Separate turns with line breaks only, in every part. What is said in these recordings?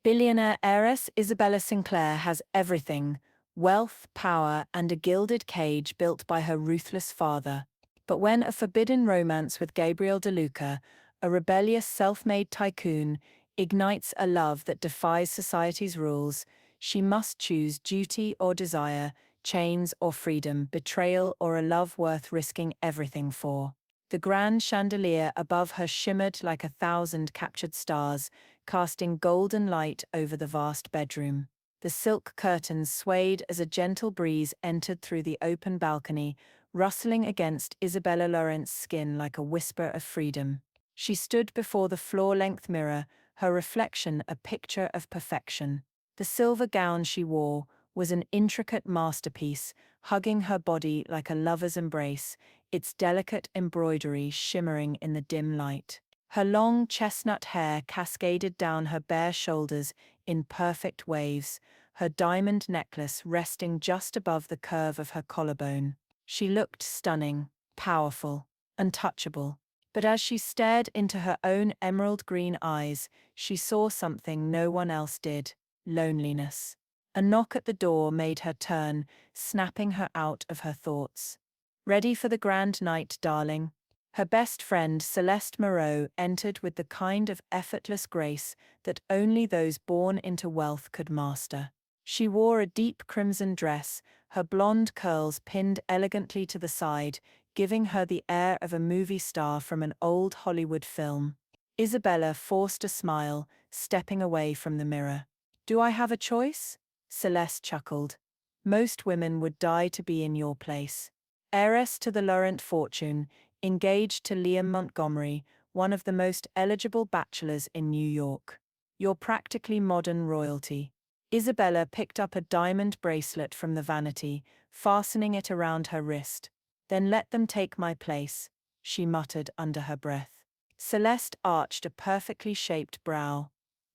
Billionaire heiress Isabella Sinclair has everything: wealth, power, and a gilded cage built by her ruthless father. But when a forbidden romance with Gabriel DeLuca, a rebellious self-made tycoon, ignites a love that defies society's rules, she must choose duty or desire, chains or freedom, betrayal or a love worth risking everything for. The grand chandelier above her shimmered like 1,000 captured stars, casting golden light over the vast bedroom. The silk curtains swayed as a gentle breeze entered through the open balcony, rustling against Isabella Lorent's skin like a whisper of freedom. She stood before the floor-length mirror, her reflection a picture of perfection. The silver gown she wore was an intricate masterpiece, hugging her body like a lover's embrace, its delicate embroidery shimmering in the dim light. Her long chestnut hair cascaded down her bare shoulders in perfect waves, her diamond necklace resting just above the curve of her collarbone. She looked stunning, powerful, untouchable. But as she stared into her own emerald green eyes, she saw something no one else did: loneliness. A knock at the door made her turn, snapping her out of her thoughts. "Ready for the grand night, darling?" Her best friend Celeste Moreau entered with the kind of effortless grace that only those born into wealth could master. She wore a deep crimson dress, her blonde curls pinned elegantly to the side, giving her the air of a movie star from an old Hollywood film. Isabella forced a smile, stepping away from the mirror. "Do I have a choice?" Celeste chuckled. "Most women would die to be in your place. Heiress to the Laurent fortune, engaged to Liam Montgomery, one of the most eligible bachelors in New York. You're practically modern royalty." Isabella picked up a diamond bracelet from the vanity, fastening it around her wrist. "Then let them take my place," she muttered under her breath. Celeste arched a perfectly shaped brow.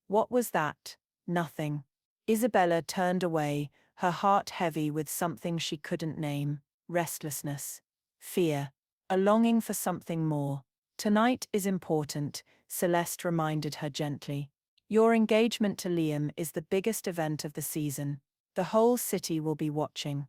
"What was that?" "Nothing." Isabella turned away, her heart heavy with something she couldn't name: restlessness, fear, a longing for something more. "Tonight is important," Celeste reminded her gently. "Your engagement to Liam is the biggest event of the season. The whole city will be watching."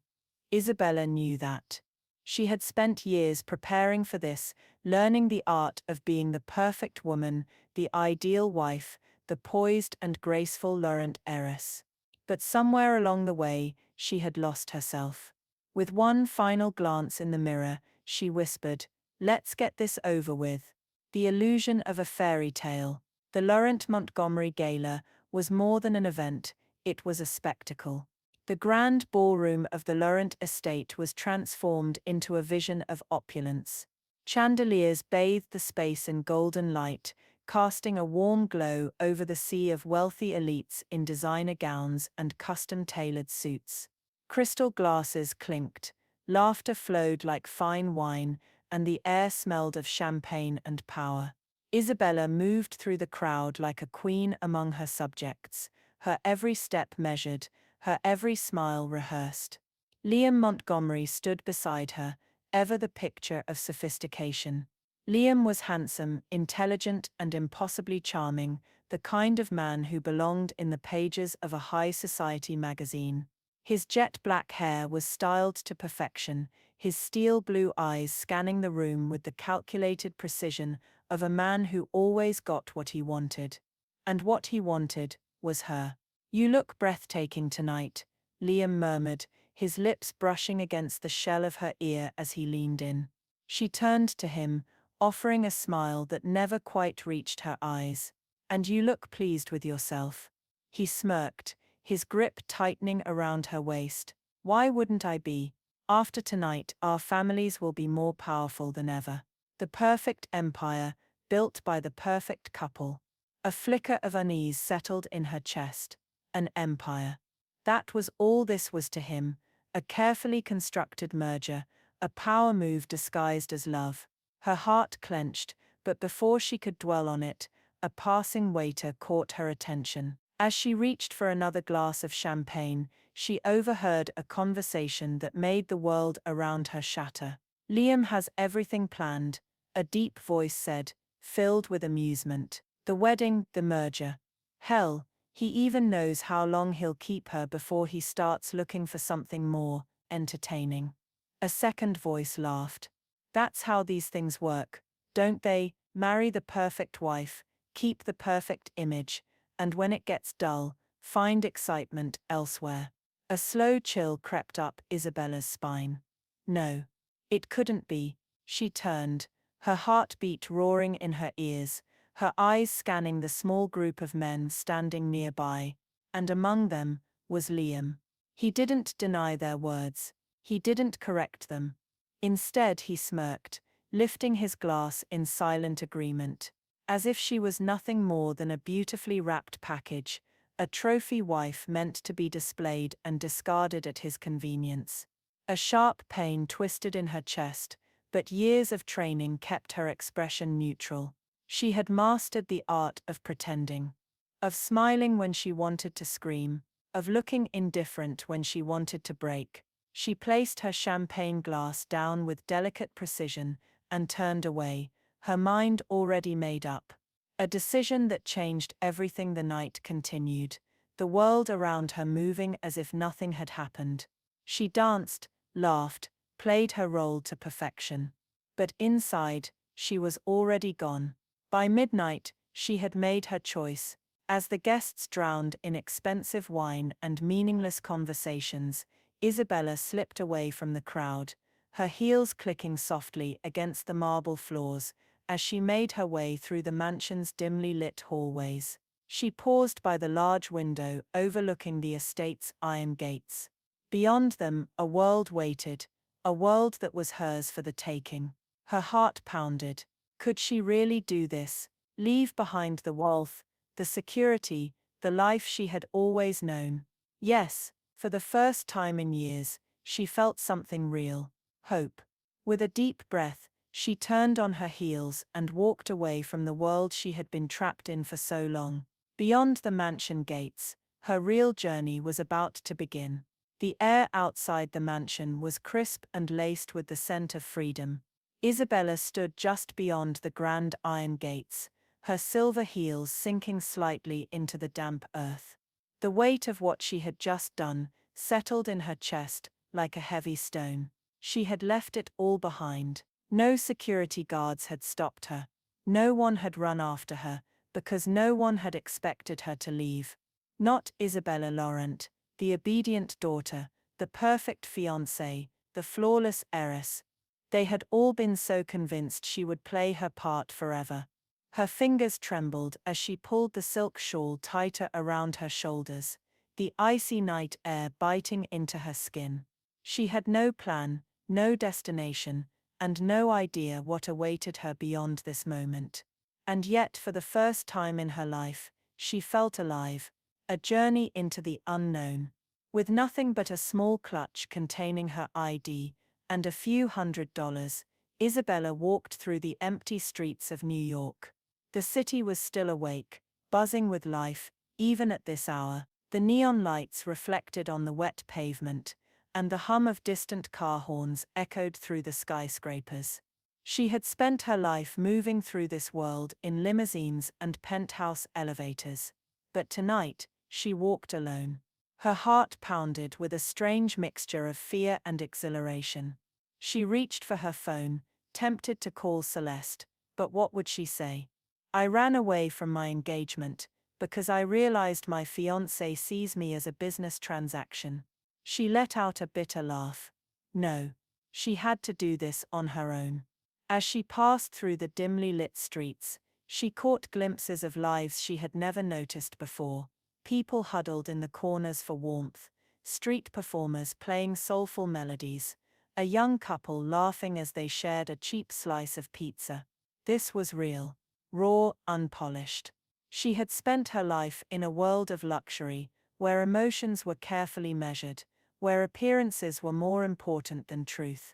Isabella knew that. She had spent years preparing for this, learning the art of being the perfect woman, the ideal wife, the poised and graceful Laurent heiress. But somewhere along the way, she had lost herself. With one final glance in the mirror, she whispered, "Let's get this over with." The illusion of a fairy tale. The Laurent Montgomery Gala was more than an event, it was a spectacle. The grand ballroom of the Laurent estate was transformed into a vision of opulence. Chandeliers bathed the space in golden light, casting a warm glow over the sea of wealthy elites in designer gowns and custom-tailored suits. Crystal glasses clinked, laughter flowed like fine wine, and the air smelled of champagne and power. Isabella moved through the crowd like a queen among her subjects, her every step measured, her every smile rehearsed. Liam Montgomery stood beside her, ever the picture of sophistication. Liam was handsome, intelligent, and impossibly charming, the kind of man who belonged in the pages of a high society magazine. His jet black hair was styled to perfection, his steel blue eyes scanning the room with the calculated precision of a man who always got what he wanted. And what he wanted was her. "You look breathtaking tonight," Liam murmured, his lips brushing against the shell of her ear as he leaned in. She turned to him, offering a smile that never quite reached her eyes. "And you look pleased with yourself." He smirked, his grip tightening around her waist. "Why wouldn't I be? After tonight, our families will be more powerful than ever. The perfect empire, built by the perfect couple." A flicker of unease settled in her chest. An empire. That was all this was to him, a carefully constructed merger, a power move disguised as love. Her heart clenched, but before she could dwell on it, a passing waiter caught her attention. As she reached for another glass of champagne, she overheard a conversation that made the world around her shatter. "Liam has everything planned," a deep voice said, filled with amusement. "The wedding, the merger. Hell, He even knows how long he'll keep her before he starts looking for something more entertaining. A second voice laughed. That's how these things work, don't they? Marry the perfect wife, keep the perfect image, and when it gets dull, find excitement elsewhere. A slow chill crept up Isabella's spine. No. It couldn't be. She turned, her heartbeat roaring in her ears, her eyes scanning the small group of men standing nearby, and among them was Liam. He didn't deny their words. He didn't correct them. Instead, he smirked, lifting his glass in silent agreement, as if she was nothing more than a beautifully wrapped package, a trophy wife meant to be displayed and discarded at his convenience. A sharp pain twisted in her chest, but years of training kept her expression neutral. She had mastered the art of pretending, of smiling when she wanted to scream, of looking indifferent when she wanted to break. She placed her champagne glass down with delicate precision and turned away, her mind already made up. A decision that changed everything. The night continued, the world around her moving as if nothing had happened. She danced, laughed, played her role to perfection. But inside, she was already gone. By midnight, she had made her choice. As the guests drowned in expensive wine and meaningless conversations, Isabella slipped away from the crowd, her heels clicking softly against the marble floors as she made her way through the mansion's dimly lit hallways. She paused by the large window overlooking the estate's iron gates. Beyond them, a world waited, a world that was hers for the taking. Her heart pounded. Could she really do this? Leave behind the wealth, the security, the life she had always known? Yes, for the first time in years, she felt something real. Hope. With a deep breath, she turned on her heels and walked away from the world she had been trapped in for so long. Beyond the mansion gates, her real journey was about to begin. The air outside the mansion was crisp and laced with the scent of freedom. Isabella stood just beyond the grand iron gates, her silver heels sinking slightly into the damp earth. The weight of what she had just done settled in her chest like a heavy stone. She had left it all behind. No security guards had stopped her. No one had run after her, because no one had expected her to leave. Not Isabella Laurent, the obedient daughter, the perfect fiancée, the flawless heiress. They had all been so convinced she would play her part forever. Her fingers trembled as she pulled the silk shawl tighter around her shoulders, the icy night air biting into her skin. She had no plan, no destination, and no idea what awaited her beyond this moment. And yet, for the first time in her life, she felt alive, a journey into the unknown. With nothing but a small clutch containing her ID and a few $100s, Isabella walked through the empty streets of New York. The city was still awake, buzzing with life, even at this hour. The neon lights reflected on the wet pavement, and the hum of distant car horns echoed through the skyscrapers. She had spent her life moving through this world in limousines and penthouse elevators. But tonight, she walked alone. Her heart pounded with a strange mixture of fear and exhilaration. She reached for her phone, tempted to call Celeste, but what would she say? I ran away from my engagement, because I realized my fiancé sees me as a business transaction. She let out a bitter laugh. No, she had to do this on her own. As she passed through the dimly lit streets, she caught glimpses of lives she had never noticed before. People huddled in the corners for warmth, street performers playing soulful melodies, a young couple laughing as they shared a cheap slice of pizza. This was real, raw, unpolished. She had spent her life in a world of luxury, where emotions were carefully measured, where appearances were more important than truth.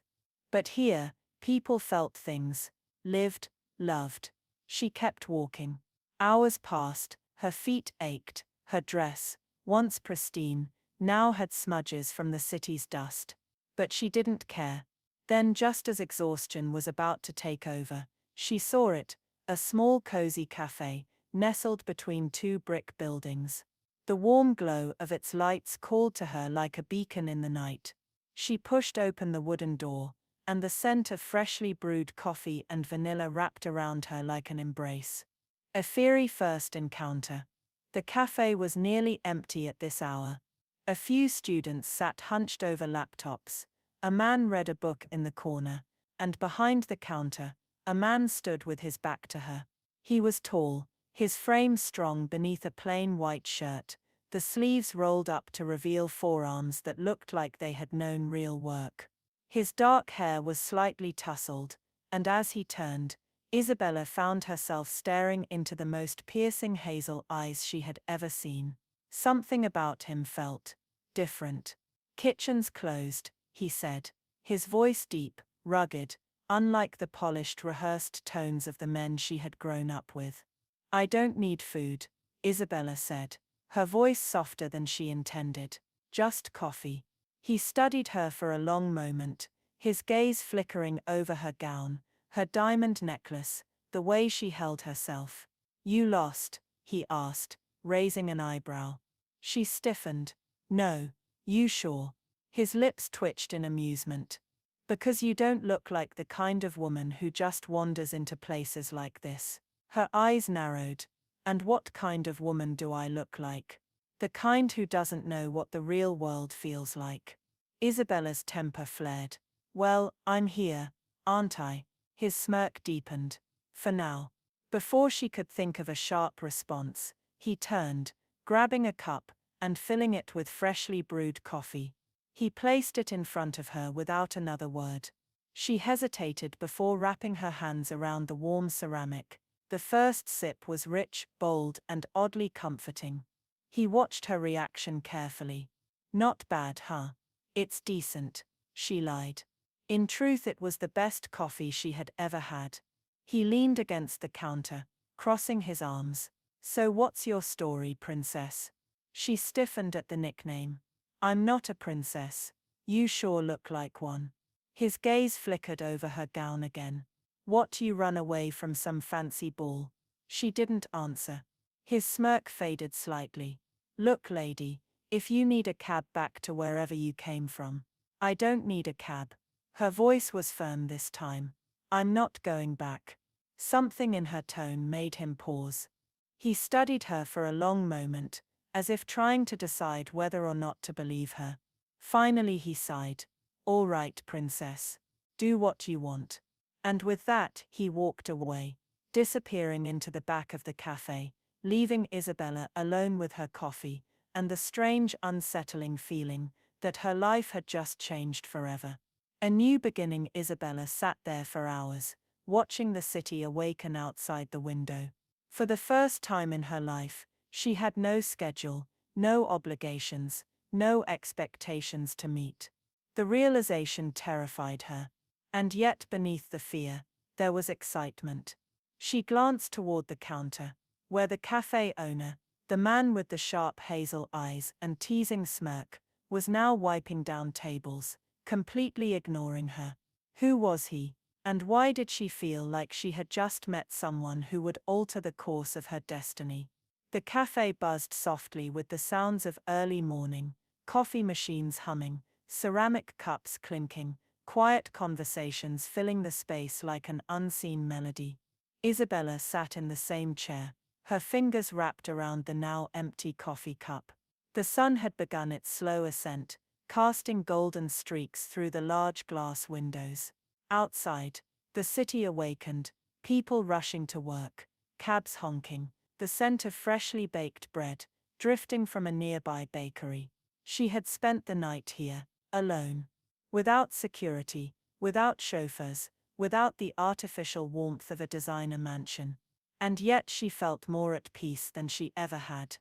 But here, people felt things, lived, loved. She kept walking. Hours passed, her feet ached, her dress, once pristine, now had smudges from the city's dust. But she didn't care. Then, just as exhaustion was about to take over, she saw it, a small cozy cafe, nestled between two brick buildings. The warm glow of its lights called to her like a beacon in the night. She pushed open the wooden door, and the scent of freshly brewed coffee and vanilla wrapped around her like an embrace. A fiery first encounter. The cafe was nearly empty at this hour. A few students sat hunched over laptops. A man read a book in the corner, and behind the counter, a man stood with his back to her. He was tall, his frame strong beneath a plain white shirt, the sleeves rolled up to reveal forearms that looked like they had known real work. His dark hair was slightly tousled, and as he turned, Isabella found herself staring into the most piercing hazel eyes she had ever seen. Something about him felt different. "Kitchen's closed," he said, his voice deep, rugged, unlike the polished, rehearsed tones of the men she had grown up with. "I don't need food," Isabella said, her voice softer than she intended. "Just coffee." He studied her for a long moment, his gaze flickering over her gown, her diamond necklace, the way she held herself. "You lost?" he asked, raising an eyebrow. She stiffened. "No, you sure?" His lips twitched in amusement. "Because you don't look like the kind of woman who just wanders into places like this." Her eyes narrowed. "And what kind of woman do I look like?" "The kind who doesn't know what the real world feels like." Isabella's temper flared. "Well, I'm here, aren't I?" His smirk deepened. "For now." Before she could think of a sharp response, he turned, grabbing a cup, and filling it with freshly brewed coffee. He placed it in front of her without another word. She hesitated before wrapping her hands around the warm ceramic. The first sip was rich, bold, and oddly comforting. He watched her reaction carefully. "Not bad, huh?" "It's decent," she lied. In truth, it was the best coffee she had ever had. He leaned against the counter, crossing his arms. "So what's your story, princess?" She stiffened at the nickname. "I'm not a princess. You sure look like one." His gaze flickered over her gown again. "What, you run away from some fancy ball?" She didn't answer. His smirk faded slightly. "Look, lady, if you need a cab back to wherever you came from." "I don't need a cab." Her voice was firm this time. "I'm not going back." Something in her tone made him pause. He studied her for a long moment, as if trying to decide whether or not to believe her. Finally he sighed. "All right, princess. Do what you want." And with that, he walked away, disappearing into the back of the cafe, leaving Isabella alone with her coffee, and the strange, unsettling feeling that her life had just changed forever. A new beginning. Isabella sat there for hours, watching the city awaken outside the window. For the first time in her life, she had no schedule, no obligations, no expectations to meet. The realization terrified her. And yet beneath the fear, there was excitement. She glanced toward the counter, where the cafe owner, the man with the sharp hazel eyes and teasing smirk, was now wiping down tables, completely ignoring her. Who was he, and why did she feel like she had just met someone who would alter the course of her destiny? The cafe buzzed softly with the sounds of early morning, coffee machines humming, ceramic cups clinking, quiet conversations filling the space like an unseen melody. Isabella sat in the same chair, her fingers wrapped around the now empty coffee cup. The sun had begun its slow ascent, casting golden streaks through the large glass windows. Outside, the city awakened, people rushing to work, cabs honking, the scent of freshly baked bread, drifting from a nearby bakery. She had spent the night here, alone. Without security, without chauffeurs, without the artificial warmth of a designer mansion. And yet she felt more at peace than she ever had.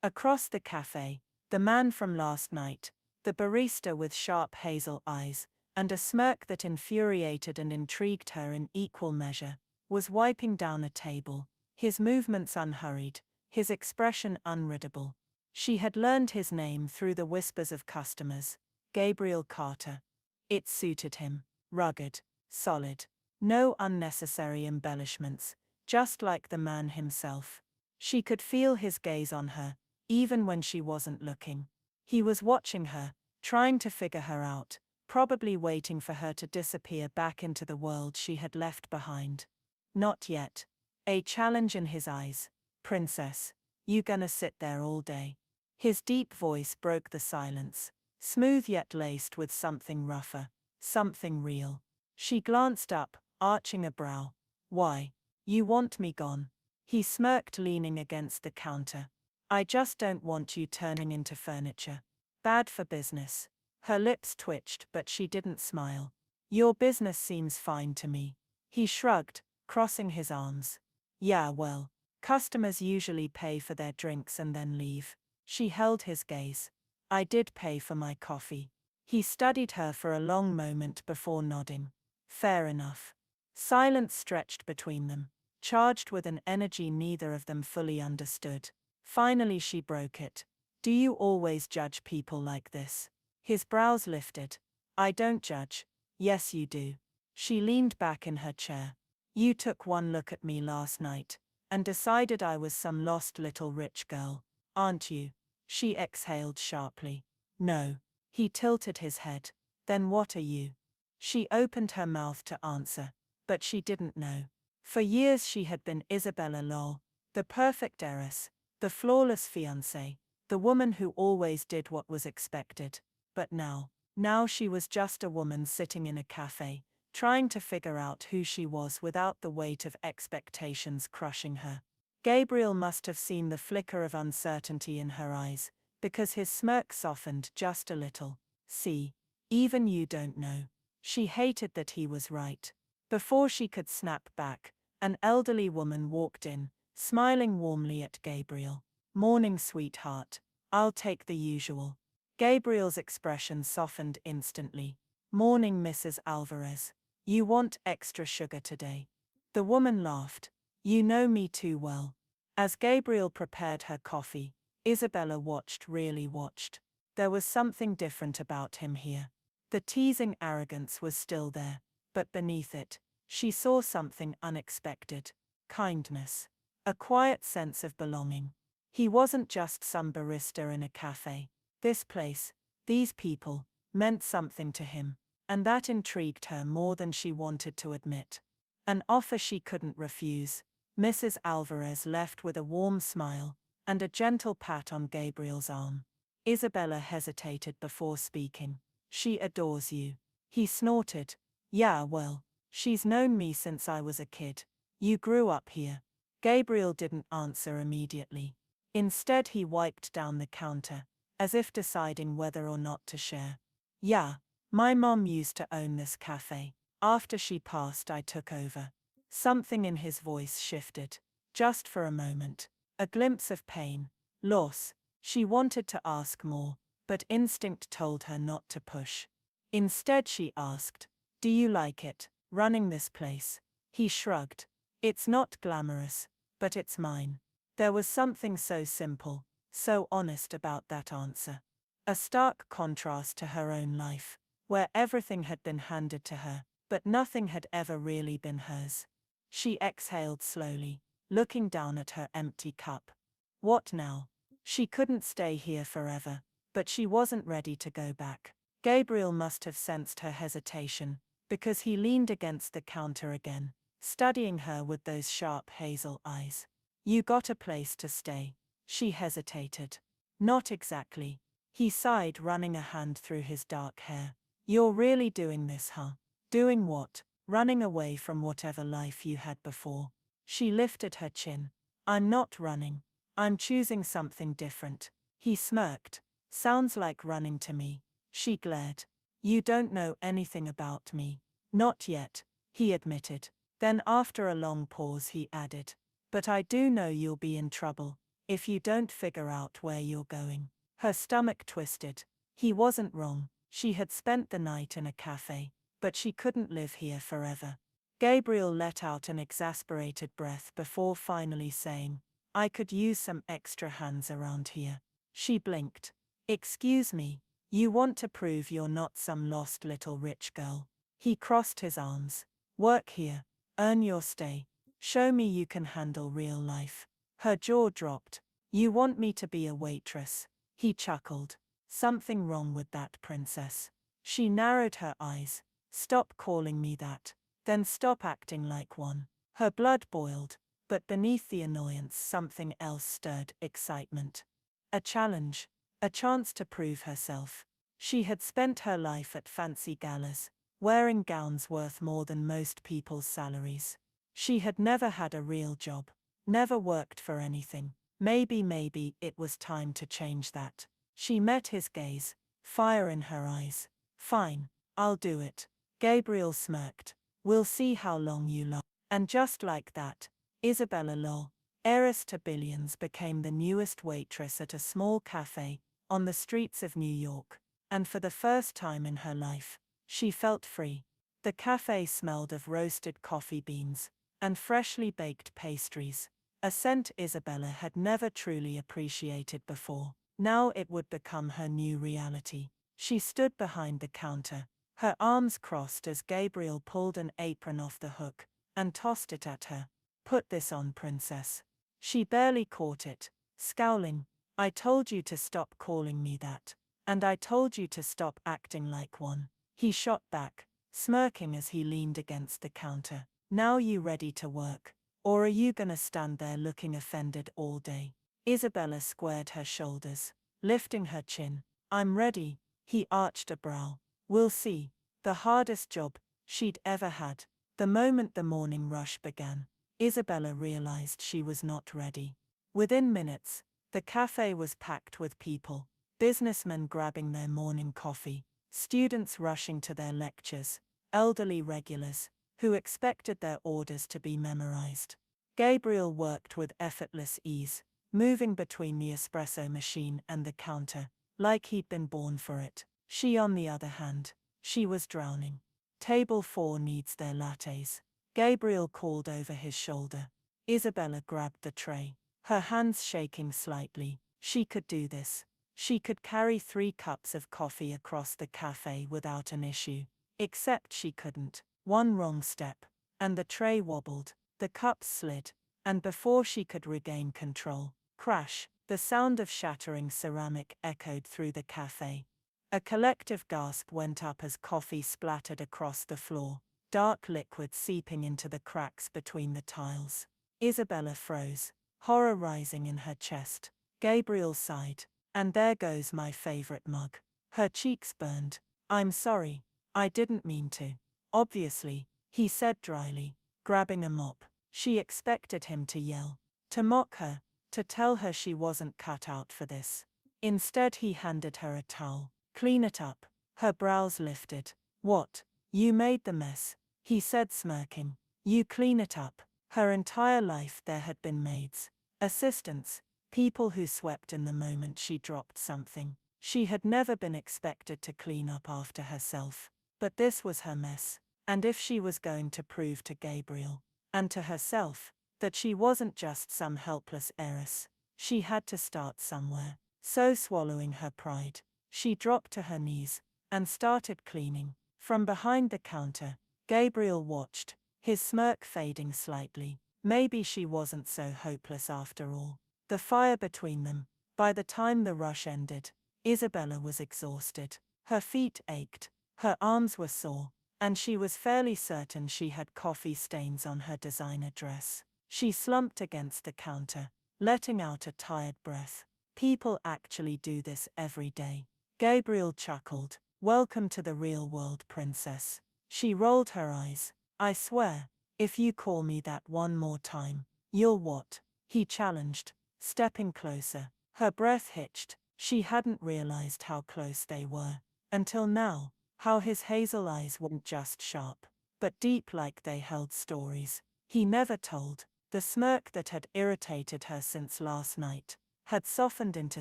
Across the cafe, the man from last night, the barista with sharp hazel eyes, and a smirk that infuriated and intrigued her in equal measure, was wiping down a table, his movements unhurried, his expression unreadable. She had learned his name through the whispers of customers, Gabriel Carter. It suited him, rugged, solid, no unnecessary embellishments, just like the man himself. She could feel his gaze on her, even when she wasn't looking. He was watching her, trying to figure her out, probably waiting for her to disappear back into the world she had left behind. Not yet. A challenge in his eyes. Princess, you gonna sit there all day? His deep voice broke the silence, smooth yet laced with something rougher, something real. She glanced up, arching a brow. Why? You want me gone? He smirked, leaning against the counter. I just don't want you turning into furniture. Bad for business. Her lips twitched, but she didn't smile. Your business seems fine to me. He shrugged, crossing his arms. Yeah, well, customers usually pay for their drinks and then leave. She held his gaze. I did pay for my coffee. He studied her for a long moment before nodding. Fair enough. Silence stretched between them, charged with an energy neither of them fully understood. Finally she broke it. Do you always judge people like this? His brows lifted. I don't judge. Yes you do. She leaned back in her chair. You took one look at me last night, and decided I was some lost little rich girl, aren't you? She exhaled sharply. No. He tilted his head. Then what are you? She opened her mouth to answer, but she didn't know. For years she had been Isabella Lol, the perfect heiress, the flawless fiancée, the woman who always did what was expected. But now she was just a woman sitting in a cafe, trying to figure out who she was without the weight of expectations crushing her. Gabriel must have seen the flicker of uncertainty in her eyes, because his smirk softened just a little. See, even you don't know. She hated that he was right. Before she could snap back, an elderly woman walked in, smiling warmly at Gabriel. Morning, sweetheart. I'll take the usual. Gabriel's expression softened instantly. Morning, Mrs. Alvarez. You want extra sugar today? The woman laughed. You know me too well. As Gabriel prepared her coffee, Isabella really watched. There was something different about him here. The teasing arrogance was still there, but beneath it, she saw something unexpected. Kindness. A quiet sense of belonging. He wasn't just some barista in a cafe. This place, these people, meant something to him, and that intrigued her more than she wanted to admit. An offer she couldn't refuse. Mrs. Alvarez left with a warm smile and a gentle pat on Gabriel's arm. Isabella hesitated before speaking. She adores you. He snorted. Yeah, well, she's known me since I was a kid. You grew up here. Gabriel didn't answer immediately. Instead he wiped down the counter, as if deciding whether or not to share. Yeah, my mom used to own this cafe. After she passed I took over. Something in his voice shifted. Just for a moment. A glimpse of pain. Loss. She wanted to ask more, but instinct told her not to push. Instead she asked, do you like it, running this place? He shrugged. It's not glamorous, but it's mine. There was something so simple, so honest about that answer. A stark contrast to her own life, where everything had been handed to her, but nothing had ever really been hers. She exhaled slowly, looking down at her empty cup. What now? She couldn't stay here forever, but she wasn't ready to go back. Gabriel must have sensed her hesitation, because he leaned against the counter again, studying her with those sharp hazel eyes. You got a place to stay? She hesitated. Not exactly. He sighed, running a hand through his dark hair. You're really doing this, huh? Doing what? Running away from whatever life you had before. She lifted her chin. I'm not running. I'm choosing something different. He smirked. Sounds like running to me. She glared. You don't know anything about me. Not yet, he admitted. Then after a long pause he added. But I do know you'll be in trouble, if you don't figure out where you're going. Her stomach twisted. He wasn't wrong. She had spent the night in a cafe, but she couldn't live here forever. Gabriel let out an exasperated breath before finally saying, I could use some extra hands around here. She blinked. Excuse me, you want to prove you're not some lost little rich girl? He crossed his arms. Work here. Earn your stay. Show me you can handle real life. Her jaw dropped. You want me to be a waitress? He chuckled. Something wrong with that, princess. She narrowed her eyes. Stop calling me that. Then stop acting like one. Her blood boiled, but beneath the annoyance something else stirred: excitement. A challenge. A chance to prove herself. She had spent her life at fancy galas, wearing gowns worth more than most people's salaries. She had never had a real job, never worked for anything. Maybe it was time to change that. She met his gaze, fire in her eyes. Fine, I'll do it. Gabriel smirked. We'll see how long you last. And just like that, Isabella Lol, heiress to billions, became the newest waitress at a small cafe on the streets of New York. And for the first time in her life, she felt free. The cafe smelled of roasted coffee beans and freshly baked pastries, a scent Isabella had never truly appreciated before. Now it would become her new reality. She stood behind the counter, her arms crossed as Gabriel pulled an apron off the hook and tossed it at her. Put this on, princess. She barely caught it, scowling. I told you to stop calling me that. And I told you to stop acting like one. He shot back, smirking as he leaned against the counter. Now you ready to work? Or are you gonna stand there looking offended all day? Isabella squared her shoulders, lifting her chin. I'm ready. He arched a brow. We'll see. The hardest job she'd ever had. The moment the morning rush began, Isabella realized she was not ready. Within minutes, the cafe was packed with people. Businessmen grabbing their morning coffee, students rushing to their lectures, elderly regulars who expected their orders to be memorized. Gabriel worked with effortless ease, moving between the espresso machine and the counter, like he'd been born for it. She, on the other hand, she was drowning. Table 4 needs their lattes. Gabriel called over his shoulder. Isabella grabbed the tray, her hands shaking slightly. She could do this. She could carry 3 cups of coffee across the cafe without an issue. Except she couldn't. One wrong step, and the tray wobbled, the cups slid, and before she could regain control, crash, the sound of shattering ceramic echoed through the cafe. A collective gasp went up as coffee splattered across the floor, dark liquid seeping into the cracks between the tiles. Isabella froze, horror rising in her chest. Gabriel sighed. And there goes my favorite mug. Her cheeks burned. I'm sorry. I didn't mean to. Obviously, he said dryly, grabbing a mop. She expected him to yell, to mock her, to tell her she wasn't cut out for this. Instead, he handed her a towel. Clean it up. Her brows lifted. What? You made the mess, he said, smirking. You clean it up. Her entire life there had been maids, assistants, people who swept in the moment she dropped something. She had never been expected to clean up after herself. But this was her mess. And if she was going to prove to Gabriel, and to herself, that she wasn't just some helpless heiress, she had to start somewhere. So, swallowing her pride, she dropped to her knees and started cleaning. From behind the counter, Gabriel watched, his smirk fading slightly. Maybe she wasn't so hopeless after all. The fire between them. By the time the rush ended, Isabella was exhausted. Her feet ached, her arms were sore, and she was fairly certain she had coffee stains on her designer dress. She slumped against the counter, letting out a tired breath. People actually do this every day. Gabriel chuckled. Welcome to the real world, princess. She rolled her eyes. I swear, if you call me that one more time, you'll what? He challenged, stepping closer. Her breath hitched. She hadn't realized how close they were, until now, how his hazel eyes weren't just sharp, but deep, like they held stories he never told. The smirk that had irritated her since last night had softened into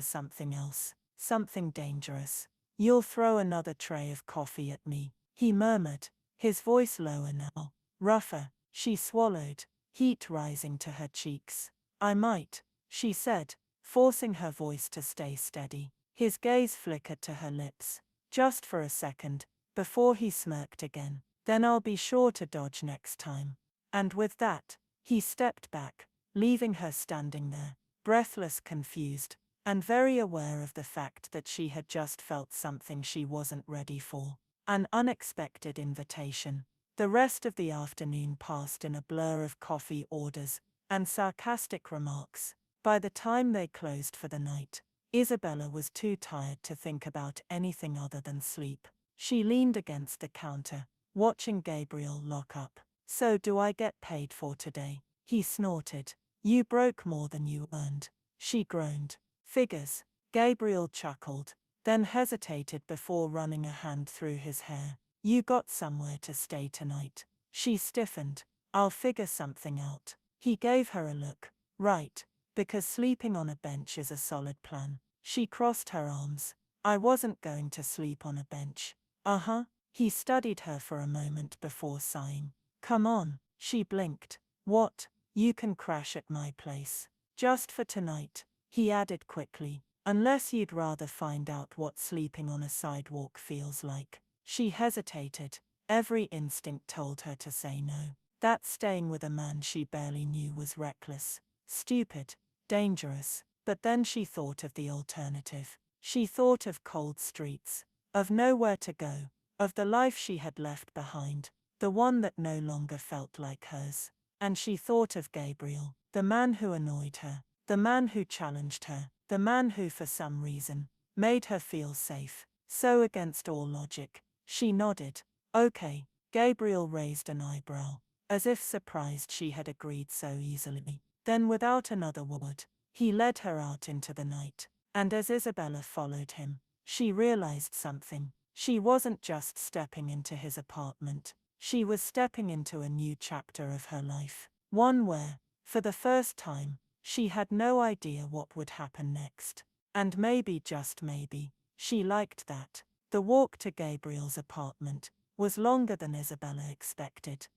something else, something dangerous. You'll throw another tray of coffee at me, he murmured, his voice lower now, rougher. She swallowed, heat rising to her cheeks. I might, she said, forcing her voice to stay steady. His gaze flickered to her lips, just for a second, before he smirked again. Then I'll be sure to dodge next time. And with that, he stepped back, leaving her standing there, breathless, confused, and very aware of the fact that she had just felt something she wasn't ready for. An unexpected invitation. The rest of the afternoon passed in a blur of coffee orders and sarcastic remarks. By the time they closed for the night, Isabella was too tired to think about anything other than sleep. She leaned against the counter, watching Gabriel lock up. "So do I get paid for today?" He snorted. "You broke more than you earned." She groaned. "Figures." Gabriel chuckled, then hesitated before running a hand through his hair. "You got somewhere to stay tonight?" She stiffened. "I'll figure something out." He gave her a look. "Right, because sleeping on a bench is a solid plan." She crossed her arms. "I wasn't going to sleep on a bench." "Uh-huh." He studied her for a moment before sighing. "Come on." She blinked. "What? You can crash at my place. Just for tonight," he added quickly. "Unless you'd rather find out what sleeping on a sidewalk feels like." She hesitated. Every instinct told her to say no. That staying with a man she barely knew was reckless, stupid, dangerous. But then she thought of the alternative. She thought of cold streets, of nowhere to go, of the life she had left behind, the one that no longer felt like hers. And she thought of Gabriel, the man who annoyed her, the man who challenged her, the man who, for some reason, made her feel safe. So against all logic, she nodded. "Okay." Gabriel raised an eyebrow, as if surprised she had agreed so easily. Then without another word, he led her out into the night. And as Isabella followed him, she realized something. She wasn't just stepping into his apartment. She was stepping into a new chapter of her life. One where, for the first time, she had no idea what would happen next. And maybe, just maybe, she liked that. The walk to Gabriel's apartment was longer than Isabella expected.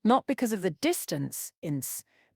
Not because of the distance,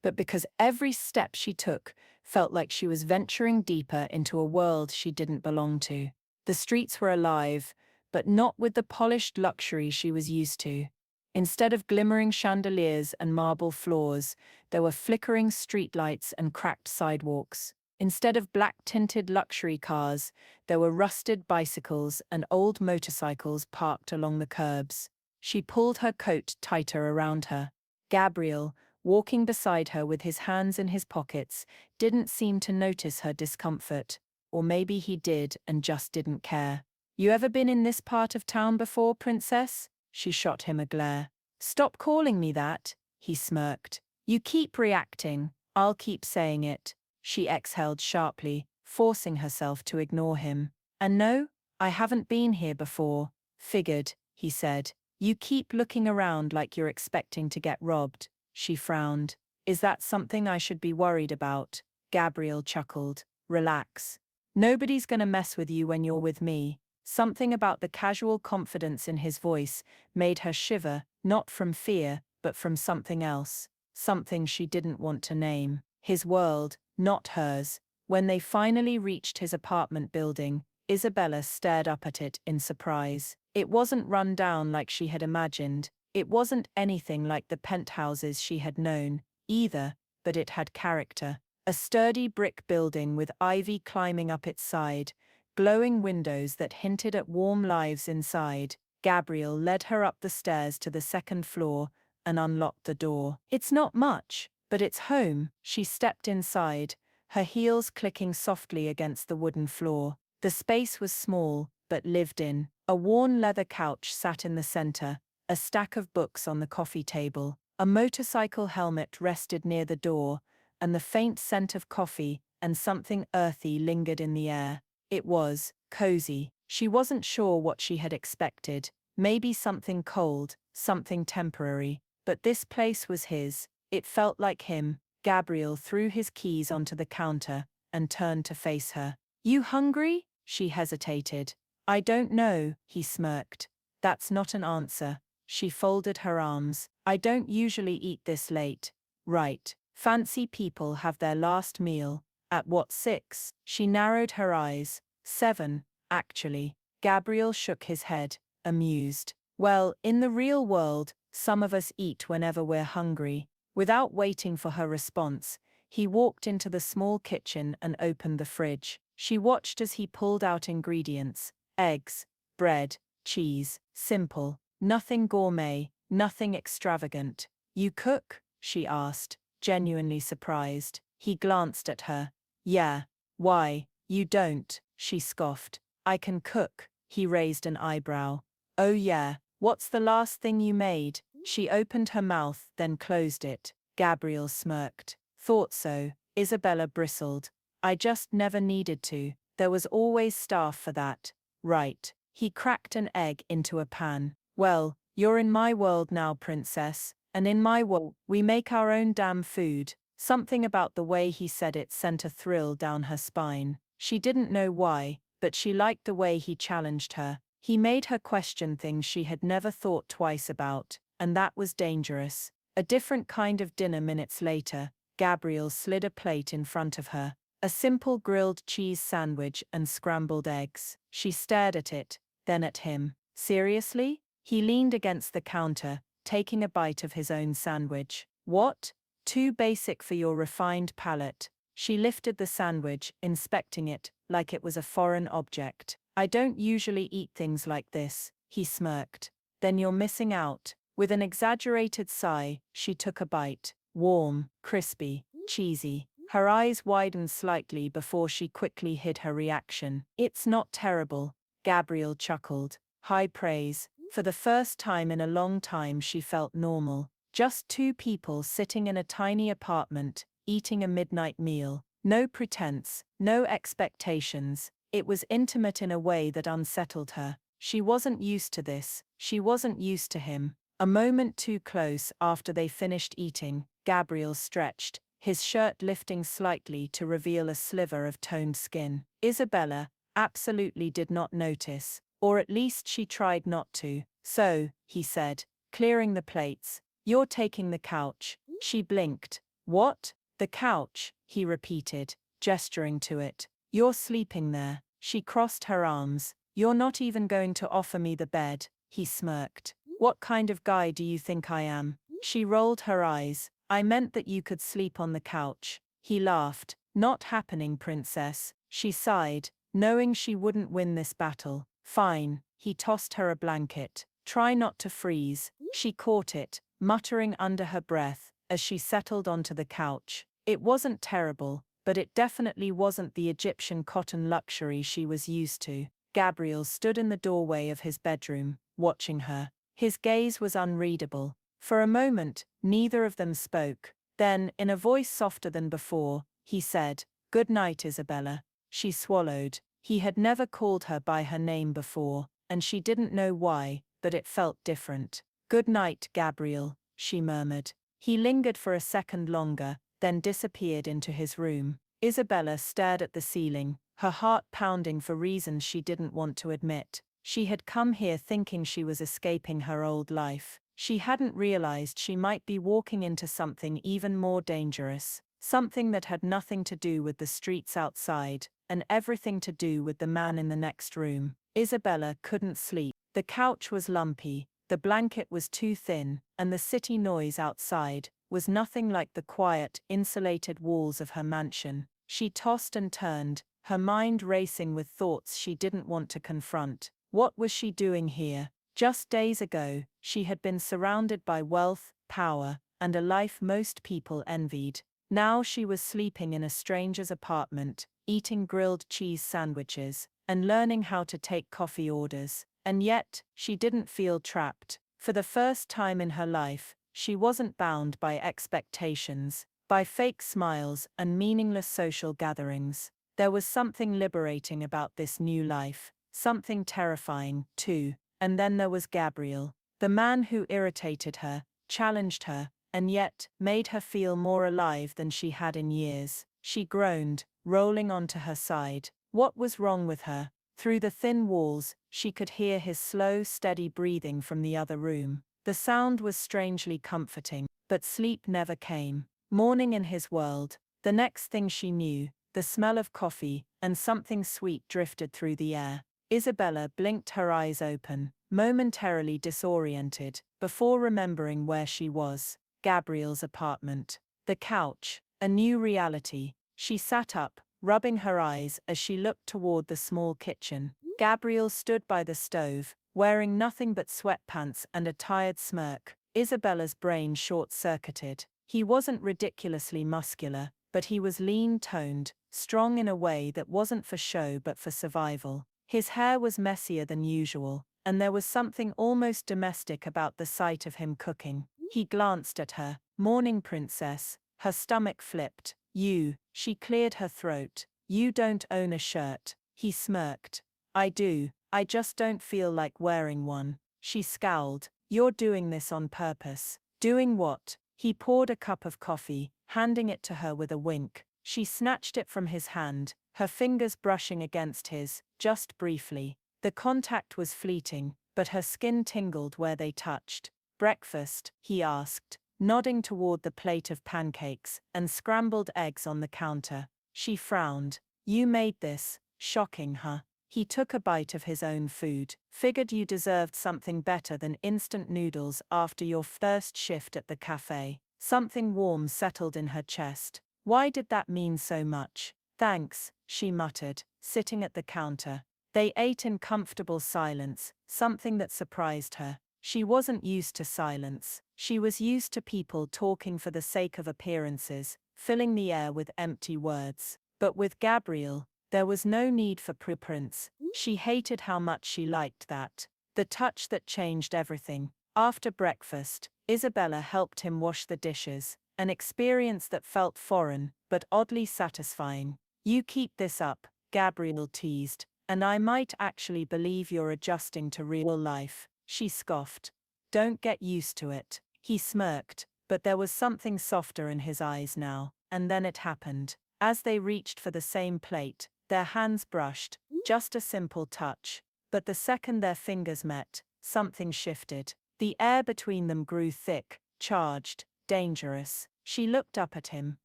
but because every step she took felt like she was venturing deeper into a world she didn't belong to. The streets were alive, but not with the polished luxury she was used to. Instead of glimmering chandeliers and marble floors, there were flickering streetlights and cracked sidewalks. Instead of black-tinted luxury cars, there were rusted bicycles and old motorcycles parked along the curbs. She pulled her coat tighter around her. Gabriel, walking beside her with his hands in his pockets, didn't seem to notice her discomfort. Or maybe he did and just didn't care. "You ever been in this part of town before, princess?" She shot him a glare. "Stop calling me that," he smirked. "You keep reacting, I'll keep saying it." She exhaled sharply, forcing herself to ignore him. "And no, I haven't been here before." "Figured," he said. "You keep looking around like you're expecting to get robbed." She frowned. "Is that something I should be worried about?" Gabriel chuckled. "Relax. Nobody's gonna mess with you when you're with me." Something about the casual confidence in his voice made her shiver, not from fear, but from something else. Something she didn't want to name. His world, not hers. When they finally reached his apartment building, Isabella stared up at it in surprise. It wasn't run down like she had imagined. It wasn't anything like the penthouses she had known, either, but it had character. A sturdy brick building with ivy climbing up its side, glowing windows that hinted at warm lives inside. Gabriel led her up the stairs to the second floor and unlocked the door. "It's not much, but it's home." She stepped inside, her heels clicking softly against the wooden floor. The space was small, but lived in. A worn leather couch sat in the center, a stack of books on the coffee table. A motorcycle helmet rested near the door, and the faint scent of coffee and something earthy lingered in the air. It was cozy. She wasn't sure what she had expected. Maybe something cold, something temporary. But this place was his. It felt like him. Gabriel threw his keys onto the counter and turned to face her. "You hungry?" She hesitated. "I don't know," he smirked. "That's not an answer." She folded her arms. "I don't usually eat this late." "Right. Fancy people have their last meal. At what, 6? She narrowed her eyes. 7, actually. Gabriel shook his head, amused. "Well, in the real world, some of us eat whenever we're hungry." Without waiting for her response, He walked into the small kitchen and opened the fridge. She watched as he pulled out ingredients: eggs, bread, cheese, simple, nothing gourmet, nothing extravagant. "You cook?" she asked, genuinely surprised. He glanced at her. "Yeah. Why, you don't?" she scoffed. "I can cook." He raised an eyebrow. "Oh yeah, what's the last thing you made?" She opened her mouth, then closed it. Gabriel smirked. "Thought so." Isabella bristled. "I just never needed to. There was always staff for that." "Right." He cracked an egg into a pan. "Well, you're in my world now, princess, and in my world, we make our own damn food." Something about the way he said it sent a thrill down her spine. She didn't know why, but she liked the way he challenged her. He made her question things she had never thought twice about, and that was dangerous. A different kind of dinner minutes later, Gabriel slid a plate in front of her. A simple grilled cheese sandwich and scrambled eggs. She stared at it, then at him. "Seriously?" He leaned against the counter, taking a bite of his own sandwich. "What? Too basic for your refined palate." She lifted the sandwich, inspecting it like it was a foreign object. "I don't usually eat things like this," he smirked. "Then you're missing out." With an exaggerated sigh, she took a bite. Warm, crispy, cheesy. Her eyes widened slightly before she quickly hid her reaction. "It's not terrible," Gabriel chuckled. High praise. For the first time in a long time she felt normal. Just two people sitting in a tiny apartment, eating a midnight meal. No pretense, no expectations. It was intimate in a way that unsettled her. She wasn't used to this. She wasn't used to him. A moment too close after they finished eating, Gabriel stretched, his shirt lifting slightly to reveal a sliver of toned skin. Isabella absolutely did not notice, or at least she tried not to. "So," he said, clearing the plates, "you're taking the couch." She blinked. "What? The couch?" he repeated, gesturing to it. "You're sleeping there." She crossed her arms. "You're not even going to offer me the bed," he smirked. "What kind of guy do you think I am?" She rolled her eyes. "I meant that you could sleep on the couch." He laughed. "Not happening, princess." She sighed, knowing she wouldn't win this battle. "Fine." He tossed her a blanket. "Try not to freeze." She caught it, muttering under her breath, as she settled onto the couch. It wasn't terrible, but it definitely wasn't the Egyptian cotton luxury she was used to. Gabriel stood in the doorway of his bedroom, watching her. His gaze was unreadable. For a moment, neither of them spoke. Then, in a voice softer than before, he said, "Good night, Isabella." She swallowed. He had never called her by her name before, and she didn't know why, but it felt different. "Good night, Gabriel," she murmured. He lingered for a second longer, then disappeared into his room. Isabella stared at the ceiling, her heart pounding for reasons she didn't want to admit. She had come here thinking she was escaping her old life. She hadn't realized she might be walking into something even more dangerous, something that had nothing to do with the streets outside, and everything to do with the man in the next room. Isabella couldn't sleep. The couch was lumpy, the blanket was too thin, and the city noise outside was nothing like the quiet, insulated walls of her mansion. She tossed and turned, her mind racing with thoughts she didn't want to confront. What was she doing here? Just days ago, she had been surrounded by wealth, power, and a life most people envied. Now she was sleeping in a stranger's apartment, eating grilled cheese sandwiches, and learning how to take coffee orders. And yet, she didn't feel trapped. For the first time in her life, she wasn't bound by expectations, by fake smiles and meaningless social gatherings. There was something liberating about this new life, something terrifying, too. And then there was Gabriel, the man who irritated her, challenged her, and yet made her feel more alive than she had in years. She groaned, rolling onto her side. What was wrong with her? Through the thin walls, she could hear his slow, steady breathing from the other room. The sound was strangely comforting, but sleep never came. Morning in his world. The next thing she knew, the smell of coffee and something sweet drifted through the air. Isabella blinked her eyes open, momentarily disoriented, before remembering where she was. Gabriel's apartment. The couch. A new reality. She sat up, rubbing her eyes as she looked toward the small kitchen. Gabriel stood by the stove, wearing nothing but sweatpants and a tired smirk. Isabella's brain short-circuited. He wasn't ridiculously muscular, but he was lean-toned, strong in a way that wasn't for show but for survival. His hair was messier than usual, and there was something almost domestic about the sight of him cooking. He glanced at her. Morning, princess. Her stomach flipped. You, she cleared her throat. You don't own a shirt. He smirked. I do, I just don't feel like wearing one. She scowled. You're doing this on purpose. Doing what? He poured a cup of coffee, handing it to her with a wink. She snatched it from his hand, her fingers brushing against his, just briefly. The contact was fleeting, but her skin tingled where they touched. Breakfast? He asked, nodding toward the plate of pancakes and scrambled eggs on the counter. She frowned. You made this? Shocking, huh? He took a bite of his own food. Figured you deserved something better than instant noodles after your first shift at the cafe. Something warm settled in her chest. Why did that mean so much? Thanks, she muttered, sitting at the counter. They ate in comfortable silence, something that surprised her. She wasn't used to silence. She was used to people talking for the sake of appearances, filling the air with empty words. But with Gabriel, there was no need for pretense. She hated how much she liked that. The touch that changed everything. After breakfast, Isabella helped him wash the dishes, an experience that felt foreign, but oddly satisfying. You keep this up, Gabriel teased, and I might actually believe you're adjusting to real life. She scoffed. Don't get used to it. He smirked, but there was something softer in his eyes now, and then it happened. As they reached for the same plate, their hands brushed, just a simple touch. But the second their fingers met, something shifted. The air between them grew thick, charged, dangerous. She looked up at him,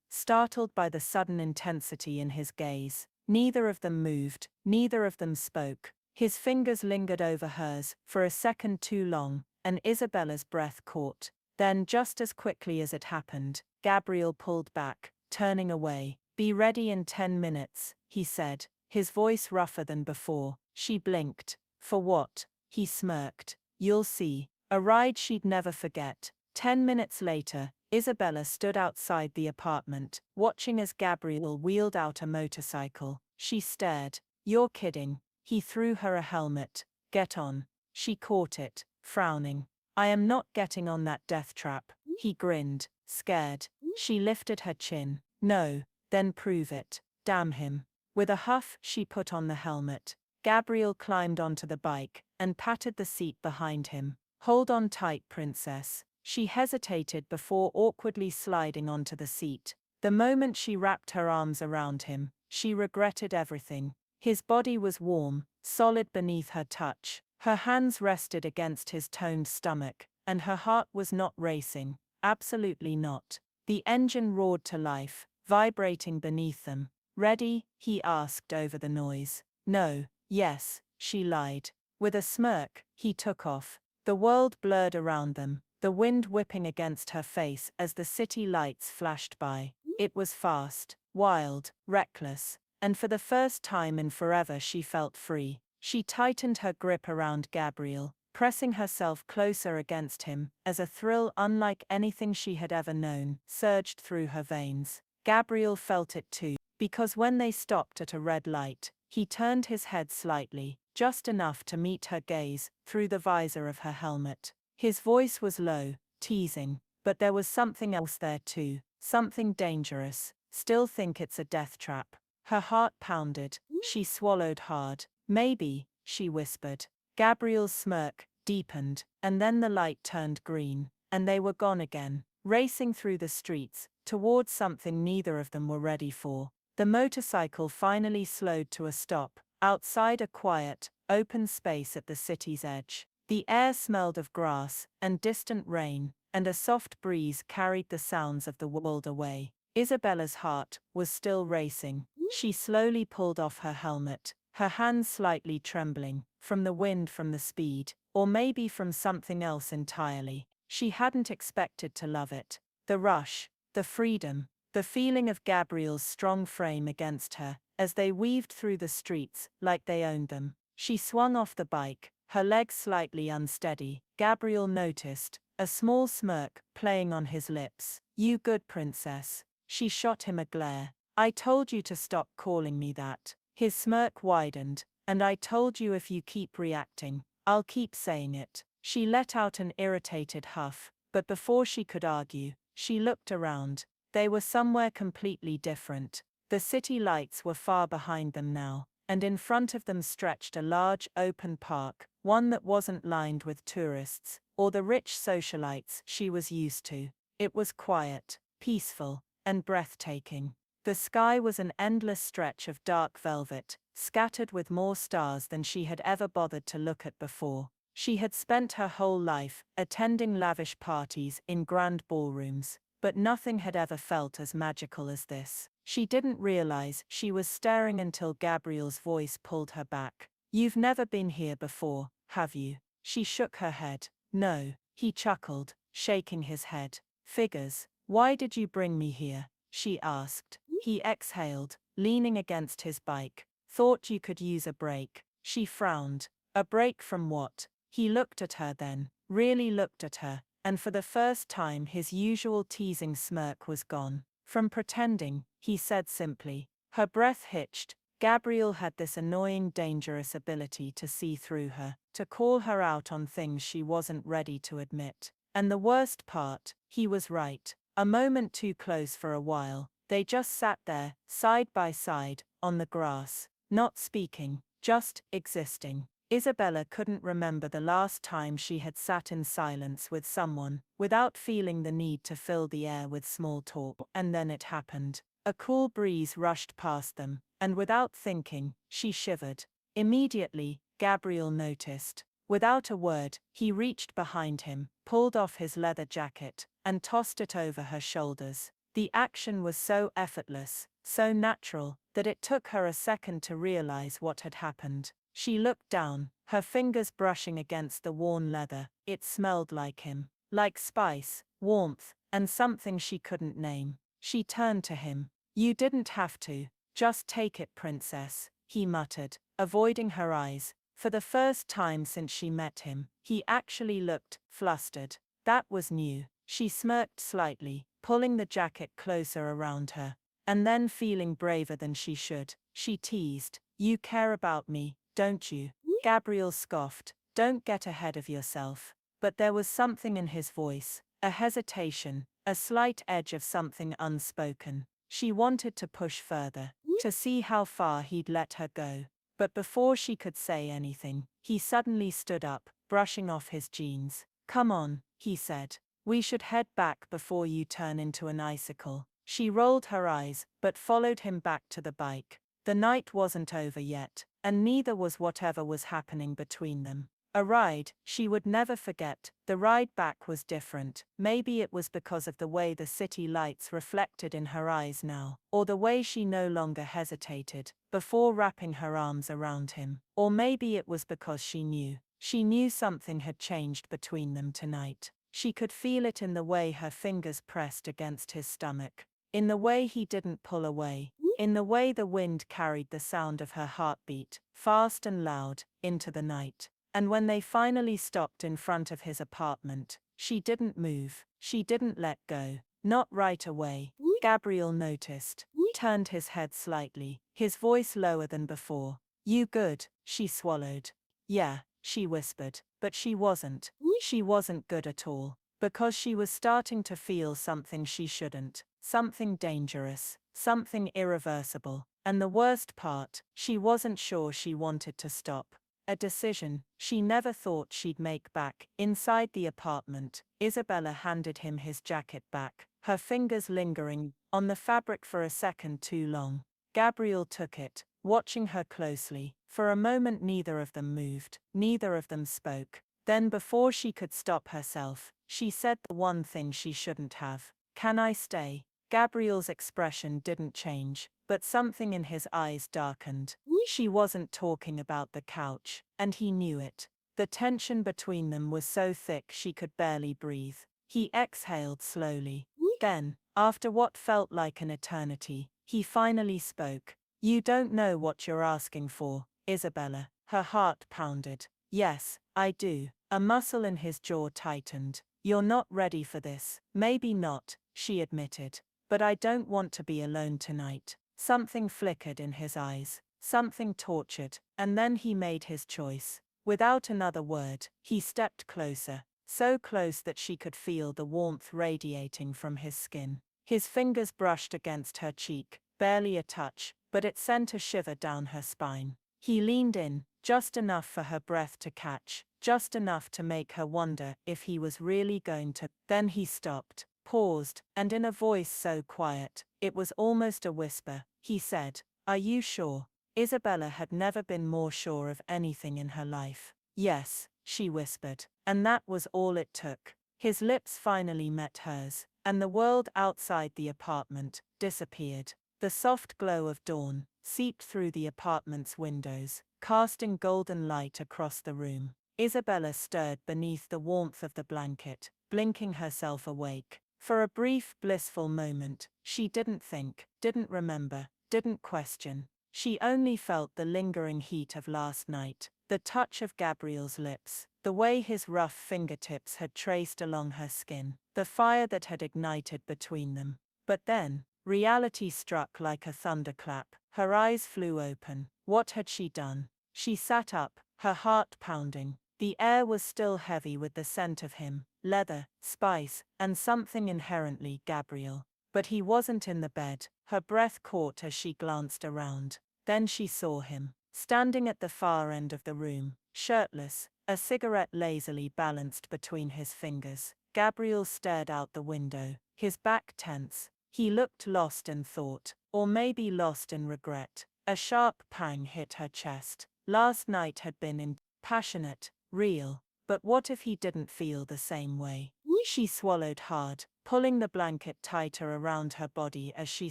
startled by the sudden intensity in his gaze. Neither of them moved, neither of them spoke. His fingers lingered over hers, for a second too long, and Isabella's breath caught. Then, just as quickly as it happened, Gabriel pulled back, turning away. Be ready in 10 minutes, he said, his voice rougher than before. She blinked. For what? He smirked. You'll see. A ride she'd never forget. 10 minutes later, Isabella stood outside the apartment, watching as Gabriel wheeled out a motorcycle. She stared. You're kidding. He threw her a helmet. Get on. She caught it, frowning. I am not getting on that death trap. He grinned, scared. She lifted her chin. No. Then prove it. Damn him. With a huff, she put on the helmet. Gabriel climbed onto the bike and patted the seat behind him. Hold on tight, princess. She hesitated before awkwardly sliding onto the seat. The moment she wrapped her arms around him, she regretted everything. His body was warm, solid beneath her touch. Her hands rested against his toned stomach, and her heart was not racing. Absolutely not. The engine roared to life, vibrating beneath them. Ready? He asked over the noise. No. Yes, she lied. With a smirk, he took off. The world blurred around them, the wind whipping against her face as the city lights flashed by. It was fast, wild, reckless, and for the first time in forever she felt free. She tightened her grip around Gabriel, pressing herself closer against him as a thrill unlike anything she had ever known surged through her veins. Gabriel felt it too, because when they stopped at a red light, he turned his head slightly, just enough to meet her gaze through the visor of her helmet. His voice was low, teasing, but there was something else there too, something dangerous. Still think it's a death trap. Her heart pounded. She swallowed hard. Maybe, she whispered. Gabriel's smirk deepened, and then the light turned green, and they were gone again, racing through the streets, towards something neither of them were ready for. The motorcycle finally slowed to a stop, outside a quiet, open space at the city's edge. The air smelled of grass and distant rain, and a soft breeze carried the sounds of the world away. Isabella's heart was still racing. She slowly pulled off her helmet, her hands slightly trembling, from the wind, from the speed, or maybe from something else entirely. She hadn't expected to love it. The rush, the freedom, the feeling of Gabriel's strong frame against her, as they weaved through the streets like they owned them. She swung off the bike, her legs slightly unsteady. Gabriel noticed, a small smirk playing on his lips. "You good princess." She shot him a glare. "I told you to stop calling me that." His smirk widened. "And I told you if you keep reacting, I'll keep saying it." She let out an irritated huff, but before she could argue, she looked around. They were somewhere completely different. The city lights were far behind them now, and in front of them stretched a large open park, one that wasn't lined with tourists, or the rich socialites she was used to. It was quiet, peaceful, and breathtaking. The sky was an endless stretch of dark velvet, scattered with more stars than she had ever bothered to look at before. She had spent her whole life attending lavish parties in grand ballrooms, but nothing had ever felt as magical as this. She didn't realize she was staring until Gabriel's voice pulled her back. "You've never been here before, have you?" She shook her head. "No." He chuckled, shaking his head. "Figures. Why did you bring me here?" she asked. He exhaled, leaning against his bike. "Thought you could use a break." She frowned. "A break from what?" He looked at her then, really looked at her, and for the first time his usual teasing smirk was gone. "From pretending," he said simply. Her breath hitched. Gabriel had this annoying, dangerous ability to see through her, to call her out on things she wasn't ready to admit. And the worst part, he was right. A moment too close for a while. They just sat there, side by side, on the grass, not speaking, just existing. Isabella couldn't remember the last time she had sat in silence with someone, without feeling the need to fill the air with small talk. And then it happened. A cool breeze rushed past them, and without thinking, she shivered. Immediately, Gabriel noticed. Without a word, he reached behind him, pulled off his leather jacket, and tossed it over her shoulders. The action was so effortless, so natural, that it took her a second to realize what had happened. She looked down, her fingers brushing against the worn leather. It smelled like him, like spice, warmth, and something she couldn't name. She turned to him. "You didn't have to. Just take it, princess," he muttered, avoiding her eyes. For the first time since she met him, he actually looked flustered. That was new. She smirked slightly, pulling the jacket closer around her. And then, feeling braver than she should, she teased, "You care about me, don't you?" Gabriel scoffed. "Don't get ahead of yourself." But there was something in his voice, a hesitation, a slight edge of something unspoken. She wanted to push further, to see how far he'd let her go. But before she could say anything, he suddenly stood up, brushing off his jeans. "Come on," he said. "We should head back before you turn into an icicle." She rolled her eyes, but followed him back to the bike. The night wasn't over yet, and neither was whatever was happening between them. A ride she would never forget. The ride back was different. Maybe it was because of the way the city lights reflected in her eyes now, or the way she no longer hesitated before wrapping her arms around him. Or maybe it was because she knew something had changed between them tonight. She could feel it in the way her fingers pressed against his stomach, in the way he didn't pull away, in the way the wind carried the sound of her heartbeat, fast and loud, into the night. And when they finally stopped in front of his apartment, she didn't move, she didn't let go. Not right away. Gabriel noticed, turned his head slightly, his voice lower than before. "You good?" She swallowed. "Yeah," she whispered, but she wasn't. She wasn't good at all, because she was starting to feel something she shouldn't, something dangerous, something irreversible. And the worst part, she wasn't sure she wanted to stop. A decision she never thought she'd make back. Inside the apartment, Isabella handed him his jacket back, her fingers lingering on the fabric for a second too long. Gabriel took it, watching her closely. For a moment neither of them moved, neither of them spoke. Then before she could stop herself, she said the one thing she shouldn't have. "Can I stay?" Gabriel's expression didn't change, but something in his eyes darkened. She wasn't talking about the couch, and he knew it. The tension between them was so thick she could barely breathe. He exhaled slowly. "Then, After what felt like an eternity, he finally spoke. "You don't know what you're asking for, Isabella." Her heart pounded. "Yes, I do." A muscle in his jaw tightened. "You're not ready for this." "Maybe not," she admitted. "But I don't want to be alone tonight." Something flickered in his eyes, something tortured, and then he made his choice. Without another word, he stepped closer, so close that she could feel the warmth radiating from his skin. His fingers brushed against her cheek, barely a touch, but it sent a shiver down her spine. He leaned in, just enough for her breath to catch, just enough to make her wonder if he was really going to. Then he stopped, paused, and in a voice so quiet, it was almost a whisper, he said, "Are you sure?" Isabella had never been more sure of anything in her life. "Yes," she whispered, and that was all it took. His lips finally met hers, and the world outside the apartment disappeared. The soft glow of dawn seeped through the apartment's windows, casting golden light across the room. Isabella stirred beneath the warmth of the blanket, blinking herself awake. For a brief, blissful moment, she didn't think, didn't remember, didn't question. She only felt the lingering heat of last night, the touch of Gabriel's lips, the way his rough fingertips had traced along her skin, the fire that had ignited between them. But then, reality struck like a thunderclap. Her eyes flew open. What had she done? She sat up, her heart pounding. The air was still heavy with the scent of him, leather, spice, and something inherently Gabriel. But he wasn't in the bed. Her breath caught as she glanced around. Then she saw him, standing at the far end of the room, shirtless, a cigarette lazily balanced between his fingers. Gabriel stared out the window, his back tense. He looked lost in thought, or maybe lost in regret. A sharp pang hit her chest. Last night had been passionate, real, but what if he didn't feel the same way? She swallowed hard, pulling the blanket tighter around her body as she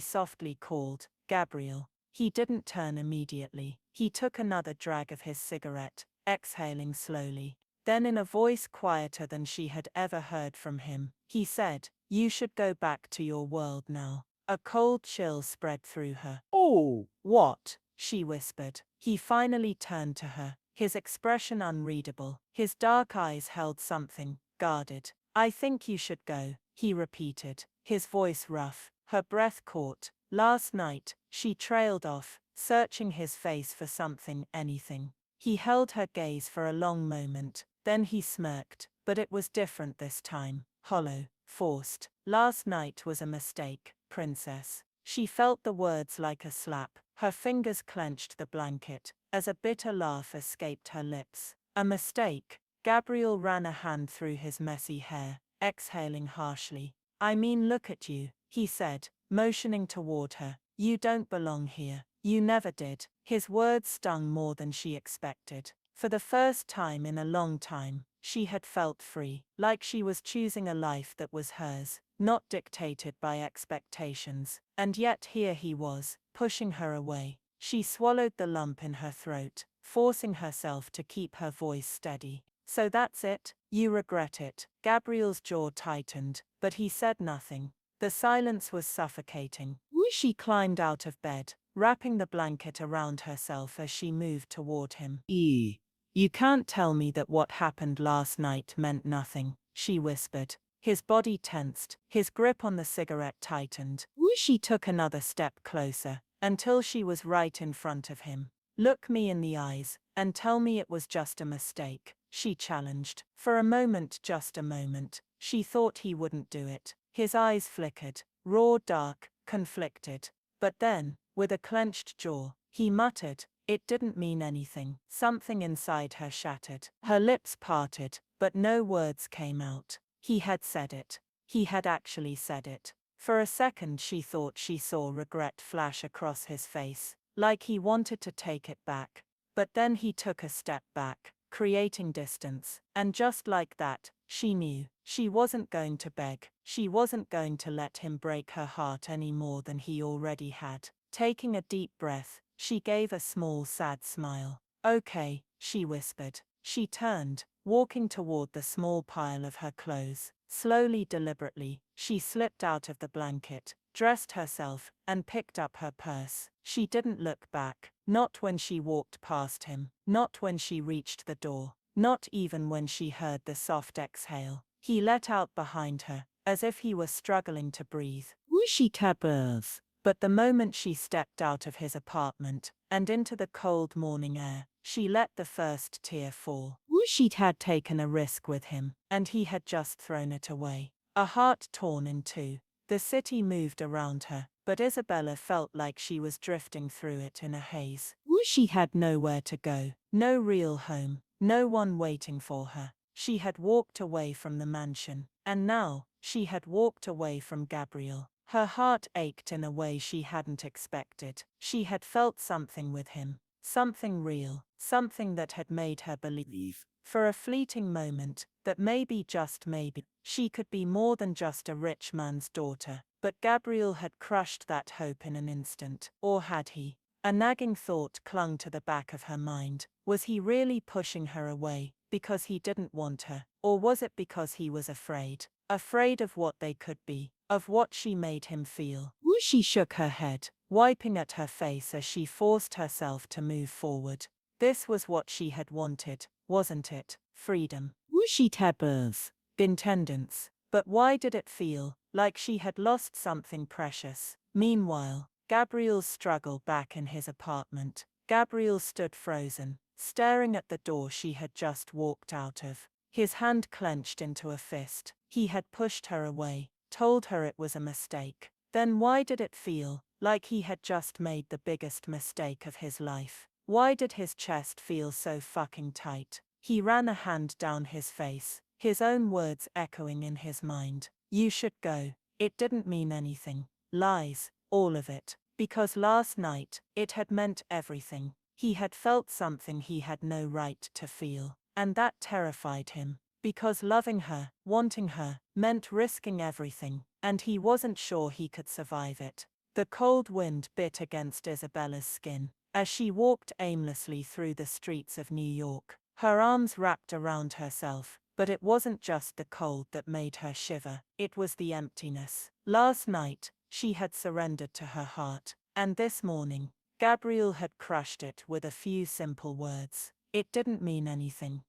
softly called, "Gabriel." He didn't turn immediately. He took another drag of his cigarette, exhaling slowly. Then in a voice quieter than she had ever heard from him, he said, "You should go back to your world now." A cold chill spread through her. "Oh, what?" she whispered. He finally turned to her, his expression unreadable. His dark eyes held something, guarded. "I think you should go," he repeated, his voice rough. Her breath caught. Last night, she trailed off, searching his face for something, anything. He held her gaze for a long moment, then he smirked, but it was different this time, hollow, forced. "Last night was a mistake, princess." She felt the words like a slap. Her fingers clenched the blanket, as a bitter laugh escaped her lips. "A mistake?" Gabriel ran a hand through his messy hair, exhaling harshly. "I mean, look at you," he said, motioning toward her. "You don't belong here. You never did." His words stung more than she expected. For the first time in a long time, she had felt free, like she was choosing a life that was hers, not dictated by expectations. And yet here he was, pushing her away. She swallowed the lump in her throat, forcing herself to keep her voice steady. "So that's it? You regret it?" Gabriel's jaw tightened, but he said nothing. The silence was suffocating. She climbed out of bed, wrapping the blanket around herself as she moved toward him. "You can't tell me that what happened last night meant nothing," she whispered. His body tensed, his grip on the cigarette tightened. She took another step closer, until she was right in front of him. "Look me in the eyes, and tell me it was just a mistake," she challenged. For a moment, just a moment, she thought he wouldn't do it. His eyes flickered, raw, dark, conflicted. But then, with a clenched jaw, he muttered, "It didn't mean anything." Something inside her shattered. Her lips parted, but no words came out. He had said it. He had actually said it. For a second she thought she saw regret flash across his face, like he wanted to take it back. But then he took a step back, creating distance, and just like that, she knew. She wasn't going to beg. She wasn't going to let him break her heart any more than he already had. Taking a deep breath, she gave a small, sad smile. "Okay," she whispered. She turned, walking toward the small pile of her clothes. Slowly, deliberately, she slipped out of the blanket, dressed herself, and picked up her purse. She didn't look back, not when she walked past him, not when she reached the door, not even when she heard the soft exhale he let out behind her, as if he were struggling to breathe. Whooshy tappers. But the moment she stepped out of his apartment and into the cold morning air, she let the first tear fall. She'd had taken a risk with him, and he had just thrown it away. A heart torn in two. The city moved around her, but Isabella felt like she was drifting through it in a haze. She had nowhere to go, no real home, no one waiting for her. She had walked away from the mansion, and now, she had walked away from Gabriel. Her heart ached in a way she hadn't expected. She had felt something with him, something real, something that had made her believe, for a fleeting moment, that maybe, just maybe, she could be more than just a rich man's daughter. But Gabriel had crushed that hope in an instant. Or had he? A nagging thought clung to the back of her mind. Was he really pushing her away because he didn't want her? Or was it because he was afraid? Afraid of what they could be, of what she made him feel. She shook her head, wiping at her face as she forced herself to move forward. This was what she had wanted, wasn't it? Freedom. She tappers. Intendance. But why did it feel like she had lost something precious? Meanwhile, Gabriel struggled back in his apartment. Gabriel stood frozen, staring at the door she had just walked out of, his hand clenched into a fist. He had pushed her away, told her it was a mistake. Then why did it feel like he had just made the biggest mistake of his life? Why did his chest feel so fucking tight? He ran a hand down his face, his own words echoing in his mind. You should go. It didn't mean anything. Lies, all of it. Because last night, it had meant everything. He had felt something he had no right to feel. And that terrified him. Because loving her, wanting her, meant risking everything, and he wasn't sure he could survive it. The cold wind bit against Isabella's skin as she walked aimlessly through the streets of New York, her arms wrapped around herself. But it wasn't just the cold that made her shiver, it was the emptiness. Last night, she had surrendered to her heart, and this morning, Gabriel had crushed it with a few simple words. It didn't mean anything.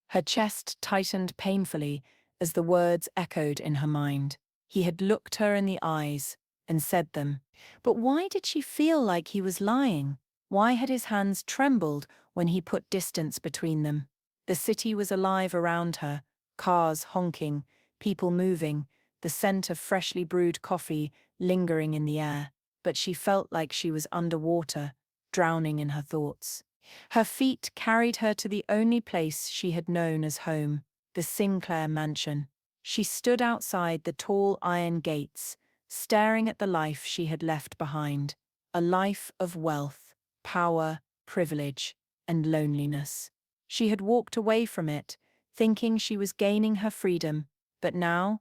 Her chest tightened painfully as the words echoed in her mind. He had looked her in the eyes and said them. But why did she feel like he was lying? Why had his hands trembled when he put distance between them? The city was alive around her, cars honking, people moving, the scent of freshly brewed coffee lingering in the air. But she felt like she was underwater, drowning in her thoughts. Her feet carried her to the only place she had known as home, the Sinclair mansion. She stood outside the tall iron gates, staring at the life she had left behind, a life of wealth, power, privilege, and loneliness. She had walked away from it, thinking she was gaining her freedom, but now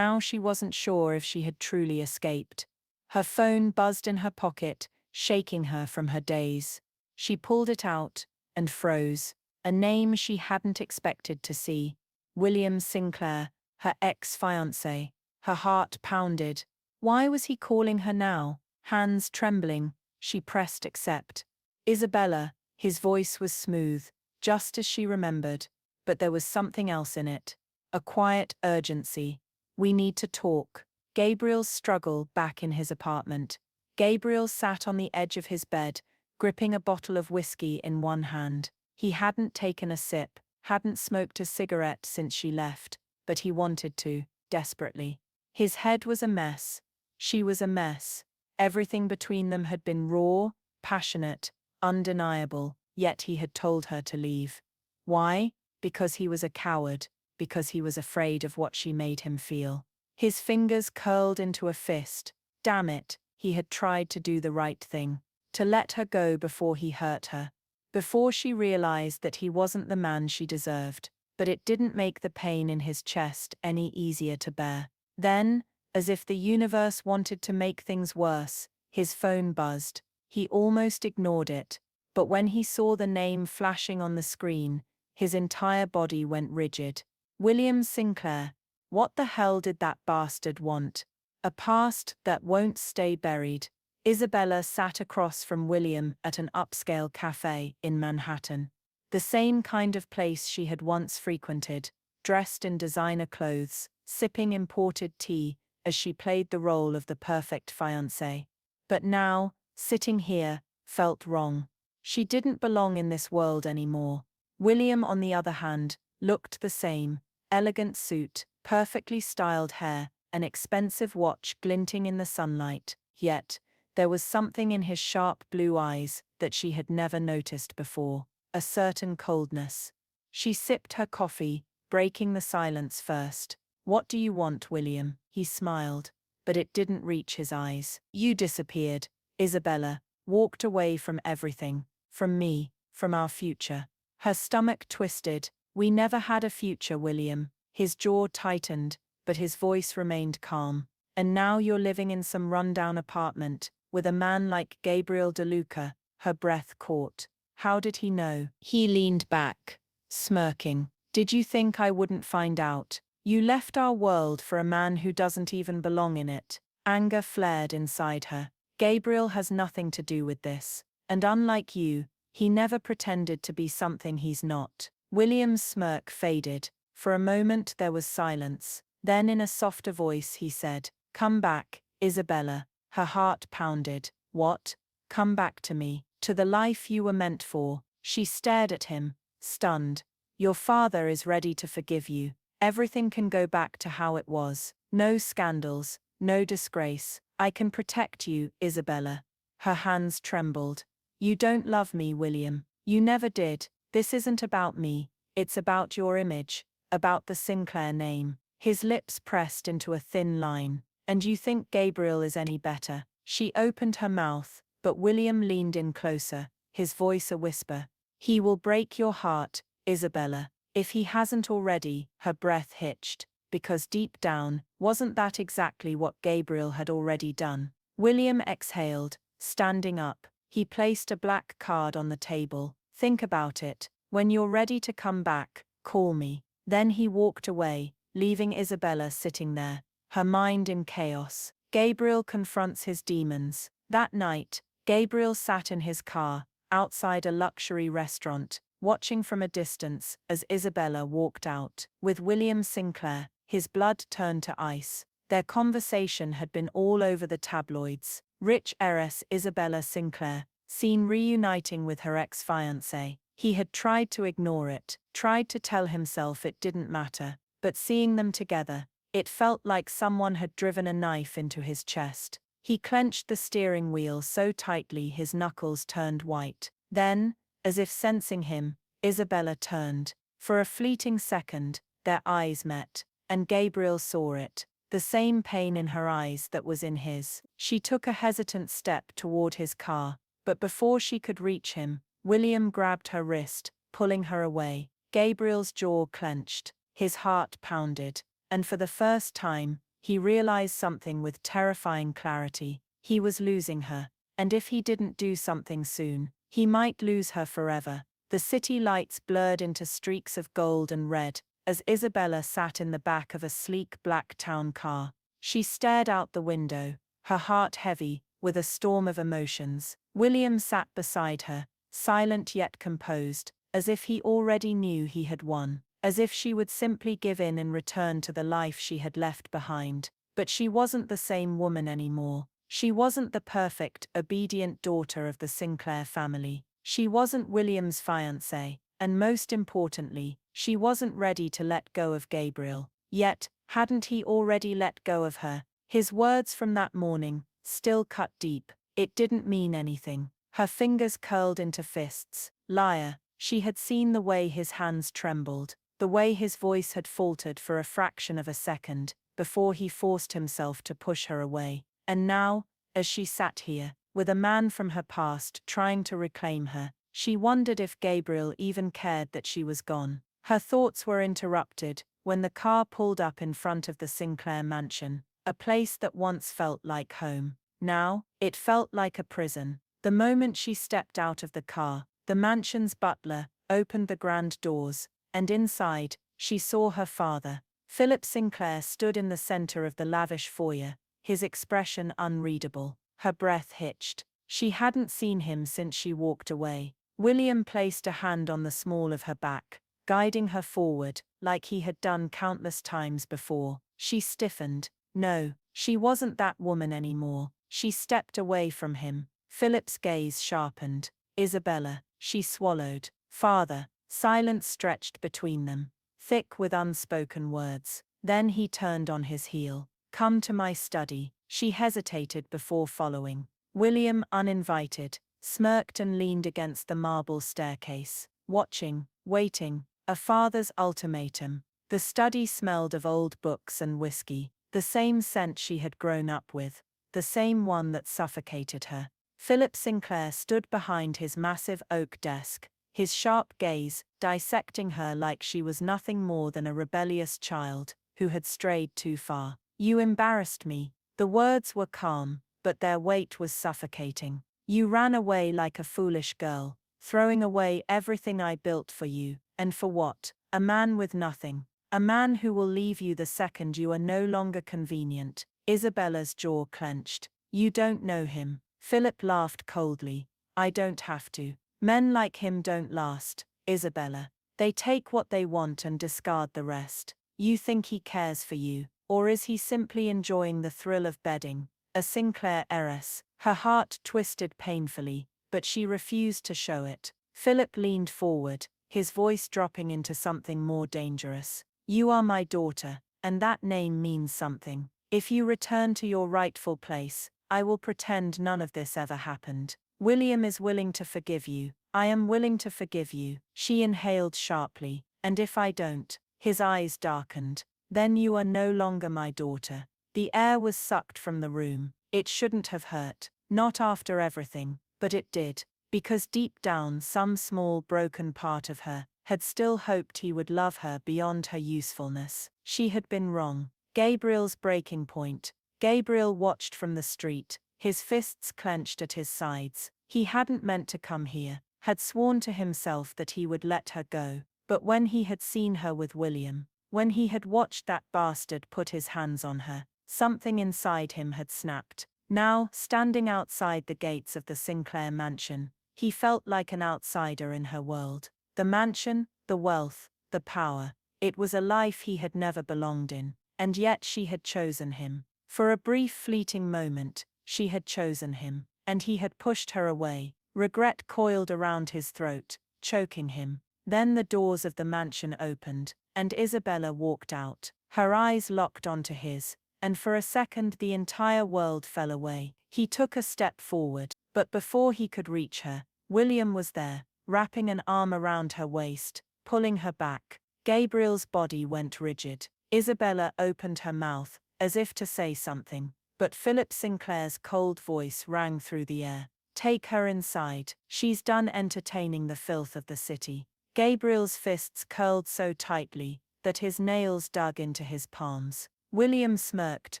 she wasn't sure if she had truly escaped. Her phone buzzed in her pocket, shaking her from her daze. She pulled it out and froze, a name she hadn't expected to see. William Sinclair, her ex-fiancé. Her heart pounded. Why was he calling her now? Hands trembling, she pressed accept. Isabella, his voice was smooth, just as she remembered, but there was something else in it. A quiet urgency. We need to talk. Gabriel's struggle back in his apartment. Gabriel sat on the edge of his bed, gripping a bottle of whiskey in one hand. He hadn't taken a sip, hadn't smoked a cigarette since she left, but he wanted to, desperately. His head was a mess. She was a mess. Everything between them had been raw, passionate, undeniable, yet he had told her to leave. Why? Because he was a coward, because he was afraid of what she made him feel. His fingers curled into a fist. Damn it, he had tried to do the right thing. To let her go before he hurt her, before she realized that he wasn't the man she deserved. But it didn't make the pain in his chest any easier to bear. Then, as if the universe wanted to make things worse, his phone buzzed. He almost ignored it, but when he saw the name flashing on the screen, his entire body went rigid. William Sinclair. What the hell did that bastard want? A past that won't stay buried. Isabella sat across from William at an upscale cafe in Manhattan. The same kind of place she had once frequented, dressed in designer clothes, sipping imported tea as she played the role of the perfect fiancée. But now, sitting here, felt wrong. She didn't belong in this world anymore. William, on the other hand, looked the same: elegant suit, perfectly styled hair, an expensive watch glinting in the sunlight, yet there was something in his sharp blue eyes that she had never noticed before, a certain coldness. She sipped her coffee, breaking the silence first. "What do you want, William?" He smiled, but it didn't reach his eyes. "You disappeared." Isabella walked away from everything, from me, from our future. Her stomach twisted. "We never had a future, William." His jaw tightened, but his voice remained calm. "And now you're living in some rundown apartment, with a man like Gabriel DeLuca." Her breath caught. How did he know? He leaned back, smirking. "Did you think I wouldn't find out? You left our world for a man who doesn't even belong in it." Anger flared inside her. "Gabriel has nothing to do with this. And unlike you, he never pretended to be something he's not." William's smirk faded. For a moment there was silence. Then in a softer voice he said, "Come back, Isabella." Her heart pounded. "What? Come back to me? To the life you were meant for?" She stared at him, stunned. "Your father is ready to forgive you. Everything can go back to how it was. No scandals, no disgrace. I can protect you, Isabella." Her hands trembled. "You don't love me, William. You never did. This isn't about me. It's about your image, about the Sinclair name." His lips pressed into a thin line. "And you think Gabriel is any better?" She opened her mouth, but William leaned in closer, his voice a whisper. "He will break your heart, Isabella. If he hasn't already." Her breath hitched, because deep down, wasn't that exactly what Gabriel had already done? William exhaled, standing up. He placed a black card on the table. "Think about it. When you're ready to come back, call me." Then he walked away, leaving Isabella sitting there, her mind in chaos. Gabriel confronts his demons. That night, Gabriel sat in his car, outside a luxury restaurant, watching from a distance as Isabella walked out. With William Sinclair, his blood turned to ice. Their conversation had been all over the tabloids. Rich heiress Isabella Sinclair, seen reuniting with her ex-fiancé. He had tried to ignore it, tried to tell himself it didn't matter, but seeing them together, it felt like someone had driven a knife into his chest. He clenched the steering wheel so tightly his knuckles turned white. Then, as if sensing him, Isabella turned. For a fleeting second, their eyes met, and Gabriel saw it, the same pain in her eyes that was in his. She took a hesitant step toward his car, but before she could reach him, William grabbed her wrist, pulling her away. Gabriel's jaw clenched, his heart pounded, and for the first time, he realized something with terrifying clarity. He was losing her, and if he didn't do something soon, he might lose her forever. The city lights blurred into streaks of gold and red, as Isabella sat in the back of a sleek black town car. She stared out the window, her heart heavy, with a storm of emotions. William sat beside her, silent yet composed, as if he already knew he had won, as if she would simply give in and return to the life she had left behind. But she wasn't the same woman anymore. She wasn't the perfect, obedient daughter of the Sinclair family. She wasn't William's fiancée, and most importantly, she wasn't ready to let go of Gabriel. Yet, hadn't he already let go of her? His words from that morning still cut deep. It didn't mean anything. Her fingers curled into fists. Liar. She had seen the way his hands trembled, the way his voice had faltered for a fraction of a second, before he forced himself to push her away. And now, as she sat here, with a man from her past trying to reclaim her, she wondered if Gabriel even cared that she was gone. Her thoughts were interrupted when the car pulled up in front of the Sinclair mansion, a place that once felt like home. Now, it felt like a prison. The moment she stepped out of the car, the mansion's butler opened the grand doors, and inside, she saw her father, Philip Sinclair stood in the center of the lavish foyer, his expression unreadable. Her breath hitched. She hadn't seen him since she walked away. William placed a hand on the small of her back, guiding her forward, like he had done countless times before. She stiffened. No, she wasn't that woman anymore. She stepped away from him. Philip's gaze sharpened. Isabella, she swallowed. Father. Silence stretched between them, thick with unspoken words. Then he turned on his heel. Come to my study. She hesitated before following. William, uninvited, smirked and leaned against the marble staircase, watching, waiting, a father's ultimatum. The study smelled of old books and whiskey, the same scent she had grown up with, the same one that suffocated her. Philip Sinclair stood behind his massive oak desk, his sharp gaze dissecting her like she was nothing more than a rebellious child who had strayed too far. You embarrassed me. The words were calm, but their weight was suffocating. You ran away like a foolish girl, throwing away everything I built for you, and for what? A man with nothing. A man who will leave you the second you are no longer convenient. Isabella's jaw clenched. You don't know him. Philip laughed coldly. I don't have to. Men like him don't last, Isabella. They take what they want and discard the rest. You think he cares for you, or is he simply enjoying the thrill of bedding? A Sinclair heiress. Her heart twisted painfully, but she refused to show it. Philip leaned forward, his voice dropping into something more dangerous. You are my daughter, and that name means something. If you return to your rightful place, I will pretend none of this ever happened. William is willing to forgive you. I am willing to forgive you. She inhaled sharply. And if I don't? His eyes darkened. Then you are no longer my daughter. The air was sucked from the room. It shouldn't have hurt. Not after everything, but it did. Because deep down some small broken part of her had still hoped he would love her beyond her usefulness. She had been wrong. Gabriel's breaking point. Gabriel watched from the street, his fists clenched at his sides. He hadn't meant to come here, had sworn to himself that he would let her go. But when he had seen her with William, when he had watched that bastard put his hands on her, something inside him had snapped. Now, standing outside the gates of the Sinclair mansion, he felt like an outsider in her world. The mansion, the wealth, the power. It was a life he had never belonged in, and yet she had chosen him. For a brief fleeting moment, she had chosen him, and he had pushed her away. Regret coiled around his throat, choking him. Then the doors of the mansion opened, and Isabella walked out. Her eyes locked onto his, and for a second the entire world fell away. He took a step forward, but before he could reach her, William was there, wrapping an arm around her waist, pulling her back. Gabriel's body went rigid. Isabella opened her mouth, as if to say something, but Philip Sinclair's cold voice rang through the air. Take her inside. She's done entertaining the filth of the city. Gabriel's fists curled so tightly that his nails dug into his palms. William smirked,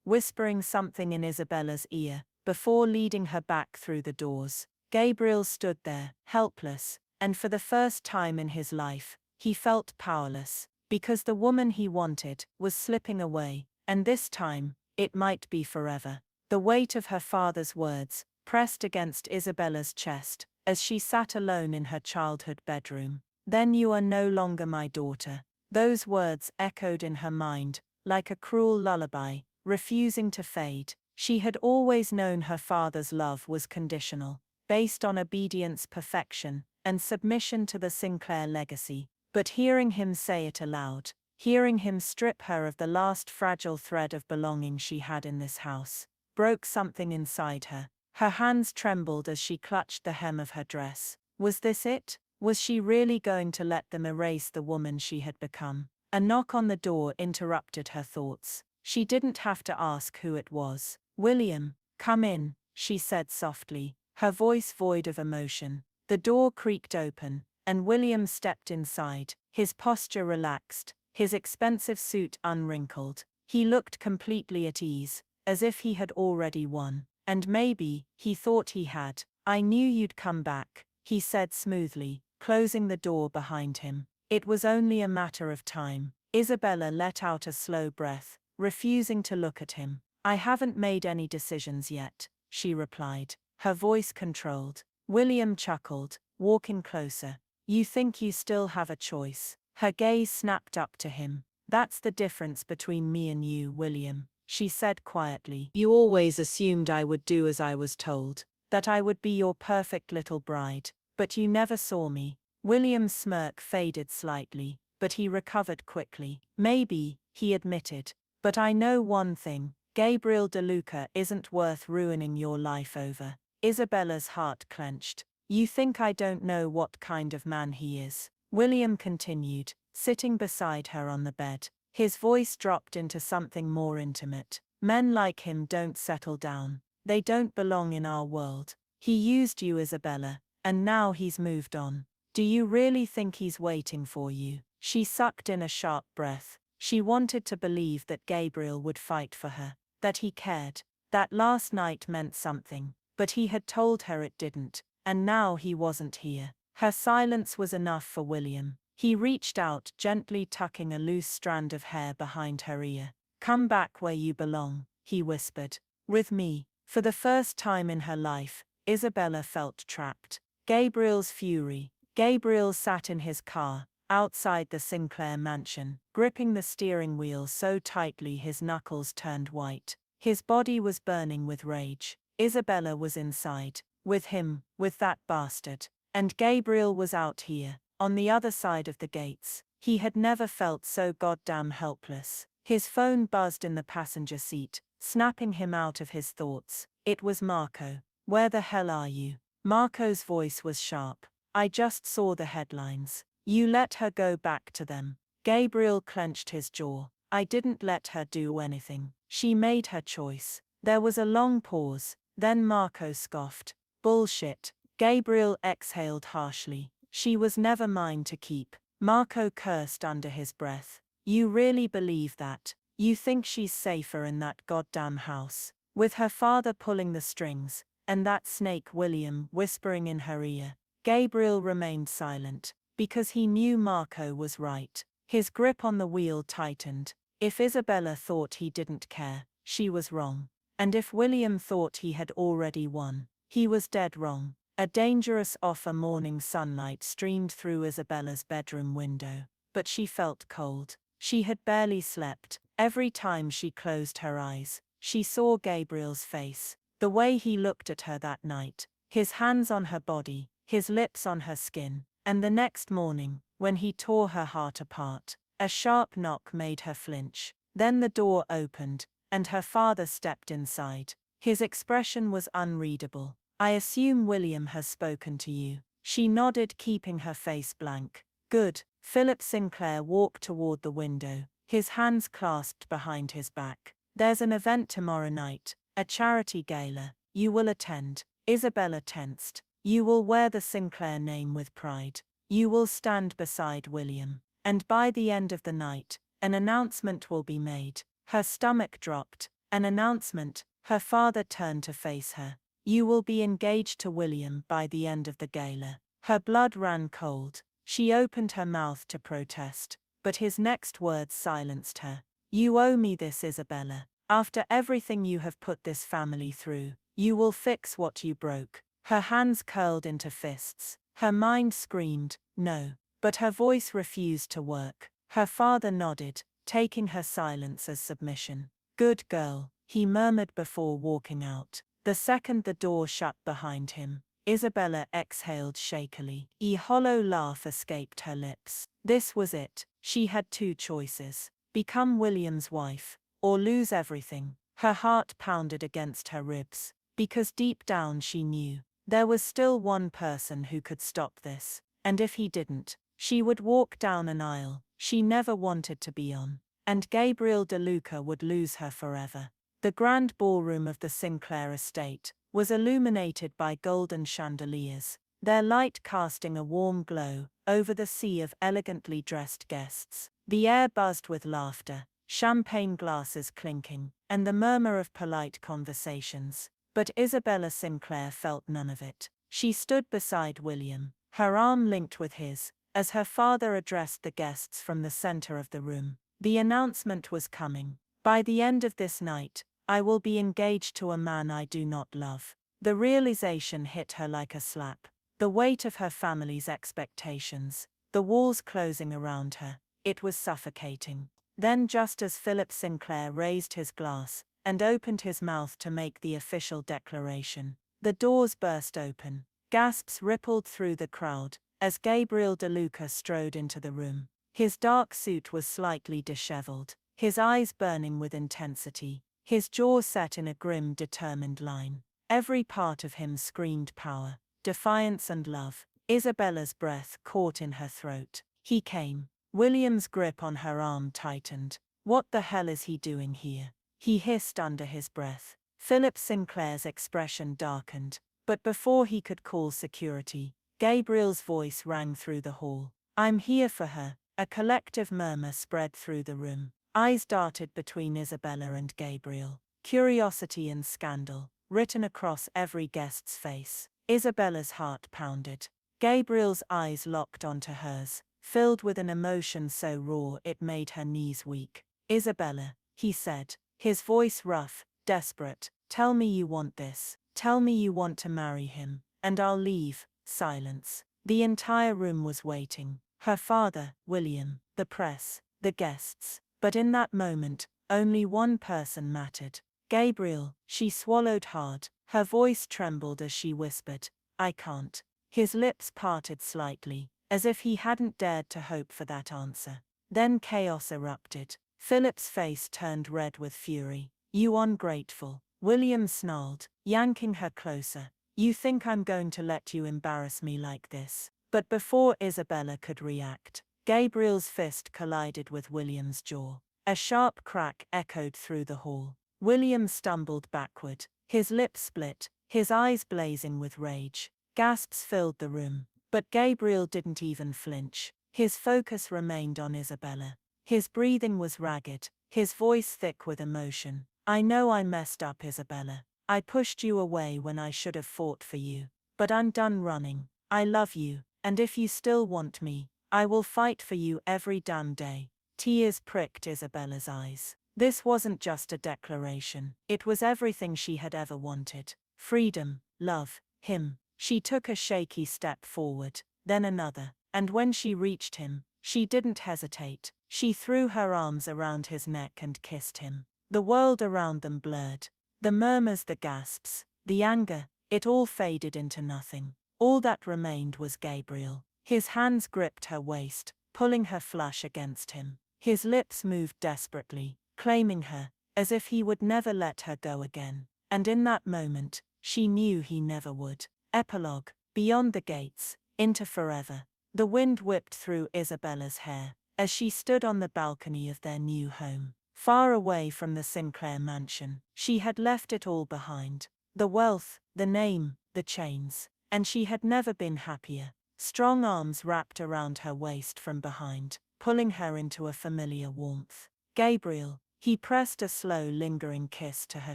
whispering something in Isabella's ear, before leading her back through the doors. Gabriel stood there, helpless, and for the first time in his life, he felt powerless, because the woman he wanted was slipping away, and this time, it might be forever. The weight of her father's words pressed against Isabella's chest as she sat alone in her childhood bedroom. Then you are no longer my daughter. Those words echoed in her mind, like a cruel lullaby, refusing to fade. She had always known her father's love was conditional, based on obedience, perfection, and submission to the Sinclair legacy. But hearing him say it aloud, hearing him strip her of the last fragile thread of belonging she had in this house, broke something inside her. Her hands trembled as she clutched the hem of her dress. Was this it? Was she really going to let them erase the woman she had become? A knock on the door interrupted her thoughts. She didn't have to ask who it was. William, come in, she said softly, her voice void of emotion. The door creaked open, and William stepped inside, his posture relaxed, his expensive suit unwrinkled. He looked completely at ease, as if he had already won. And maybe, he thought he had. I knew you'd come back, he said smoothly, closing the door behind him. It was only a matter of time. Isabella let out a slow breath, refusing to look at him. I haven't made any decisions yet, she replied, her voice controlled. William chuckled, walking closer. You think you still have a choice? Her gaze snapped up to him. That's the difference between me and you, William, she said quietly. You always assumed I would do as I was told, that I would be your perfect little bride, but you never saw me. William's smirk faded slightly, but he recovered quickly. Maybe, he admitted, but I know one thing, Gabriel DeLuca isn't worth ruining your life over. Isabella's heart clenched. You think I don't know what kind of man he is? William continued, sitting beside her on the bed. His voice dropped into something more intimate. Men like him don't settle down. They don't belong in our world. He used you, Isabella, and now he's moved on. Do you really think he's waiting for you? She sucked in a sharp breath. She wanted to believe that Gabriel would fight for her, that he cared, that last night meant something, but he had told her it didn't, and now he wasn't here. Her silence was enough for William. He reached out, gently tucking a loose strand of hair behind her ear. Come back where you belong, he whispered. With me. For the first time in her life, Isabella felt trapped. Gabriel sat in his car, outside the Sinclair mansion, gripping the steering wheel so tightly his knuckles turned white. His body was burning with rage. Isabella was inside, with him, with that bastard. And Gabriel was out here, on the other side of the gates. He had never felt so goddamn helpless. His phone buzzed in the passenger seat, snapping him out of his thoughts. It was Marco. Where the hell are you? Marco's voice was sharp. I just saw the headlines. You let her go back to them. Gabriel clenched his jaw. I didn't let her do anything. She made her choice. There was a long pause. Then Marco scoffed. Bullshit. Gabriel exhaled harshly. She was never mine to keep. Marco cursed under his breath. You really believe that? You think she's safer in that goddamn house? With her father pulling the strings, and that snake William whispering in her ear. Gabriel remained silent, because he knew Marco was right. His grip on the wheel tightened. If Isabella thought he didn't care, she was wrong. And if William thought he had already won, he was dead wrong. A dangerous offer. Morning sunlight streamed through Isabella's bedroom window, but she felt cold. She had barely slept. Every time she closed her eyes, she saw Gabriel's face, the way he looked at her that night, his hands on her body, his lips on her skin. And the next morning, when he tore her heart apart, a sharp knock made her flinch. Then the door opened, and her father stepped inside. His expression was unreadable. I assume William has spoken to you. She nodded, keeping her face blank. Good. Philip Sinclair walked toward the window, his hands clasped behind his back. There's an event tomorrow night, a charity gala. You will attend. Isabella tensed. You will wear the Sinclair name with pride. You will stand beside William. And by the end of the night, an announcement will be made. Her stomach dropped. An announcement. Her father turned to face her. You will be engaged to William by the end of the gala. Her blood ran cold. She opened her mouth to protest, but his next words silenced her. You owe me this, Isabella. After everything you have put this family through, you will fix what you broke. Her hands curled into fists. Her mind screamed, no. But her voice refused to work. Her father nodded, taking her silence as submission. Good girl, he murmured before walking out. The second the door shut behind him, Isabella exhaled shakily. A hollow laugh escaped her lips. This was it. She had two choices. Become William's wife, or lose everything. Her heart pounded against her ribs, because deep down she knew there was still one person who could stop this, and if he didn't, she would walk down an aisle she never wanted to be on, and Gabriel DeLuca would lose her forever. The grand ballroom of the Sinclair estate was illuminated by golden chandeliers, their light casting a warm glow over the sea of elegantly dressed guests. The air buzzed with laughter, champagne glasses clinking, and the murmur of polite conversations. But Isabella Sinclair felt none of it. She stood beside William, her arm linked with his, as her father addressed the guests from the center of the room. The announcement was coming. By the end of this night, I will be engaged to a man I do not love. The realization hit her like a slap. The weight of her family's expectations, the walls closing around her, it was suffocating. Then, just as Philip Sinclair raised his glass and opened his mouth to make the official declaration, the doors burst open. Gasps rippled through the crowd as Gabriel DeLuca strode into the room. His dark suit was slightly disheveled, his eyes burning with intensity, his jaw set in a grim, determined line. Every part of him screamed power, defiance and love. Isabella's breath caught in her throat. He came. William's grip on her arm tightened. What the hell is he doing here? He hissed under his breath. Philip Sinclair's expression darkened, but before he could call security, Gabriel's voice rang through the hall. I'm here for her. A collective murmur spread through the room. Eyes darted between Isabella and Gabriel. Curiosity and scandal, written across every guest's face. Isabella's heart pounded. Gabriel's eyes locked onto hers, filled with an emotion so raw it made her knees weak. Isabella, he said, his voice rough, desperate, tell me you want this. Tell me you want to marry him, and I'll leave. Silence. The entire room was waiting. Her father, William, the press, the guests. But in that moment, only one person mattered. Gabriel. She swallowed hard. Her voice trembled as she whispered, I can't. His lips parted slightly, as if he hadn't dared to hope for that answer. Then chaos erupted. Philip's face turned red with fury. You ungrateful. William snarled, yanking her closer. You think I'm going to let you embarrass me like this? But before Isabella could react, Gabriel's fist collided with William's jaw. A sharp crack echoed through the hall. William stumbled backward, his lips split, his eyes blazing with rage. Gasps filled the room, but Gabriel didn't even flinch. His focus remained on Isabella. His breathing was ragged, his voice thick with emotion. I know I messed up, Isabella. I pushed you away when I should have fought for you. But I'm done running. I love you, and if you still want me, I will fight for you every damn day. Tears pricked Isabella's eyes. This wasn't just a declaration. It was everything she had ever wanted. Freedom, love, him. She took a shaky step forward, then another, and when she reached him, she didn't hesitate. She threw her arms around his neck and kissed him. The world around them blurred. The murmurs, the gasps, the anger, it all faded into nothing. All that remained was Gabriel. His hands gripped her waist, pulling her flush against him. His lips moved desperately, claiming her, as if he would never let her go again. And in that moment, she knew he never would. Epilogue. Beyond the gates, into forever. The wind whipped through Isabella's hair as she stood on the balcony of their new home. Far away from the Sinclair mansion, she had left it all behind. The wealth, the name, the chains. And she had never been happier. Strong arms wrapped around her waist from behind, pulling her into a familiar warmth. Gabriel. He pressed a slow, lingering kiss to her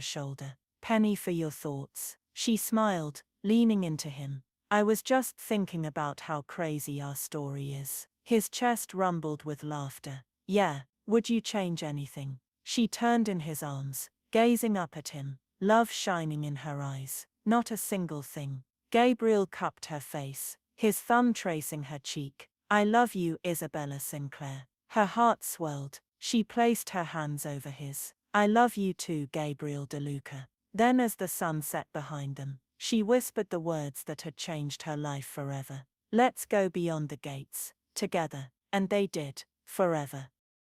shoulder. Penny for your thoughts. She smiled, leaning into him. I was just thinking about how crazy our story is. His chest rumbled with laughter. Yeah, would you change anything? She turned in his arms, gazing up at him, love shining in her eyes. Not a single thing. Gabriel cupped her face, his thumb tracing her cheek. I love you, Isabella Sinclair. Her heart swelled. She placed her hands over his. I love you too, Gabriel DeLuca. Then as the sun set behind them, she whispered the words that had changed her life forever. Let's go beyond the gates, together. And they did, forever.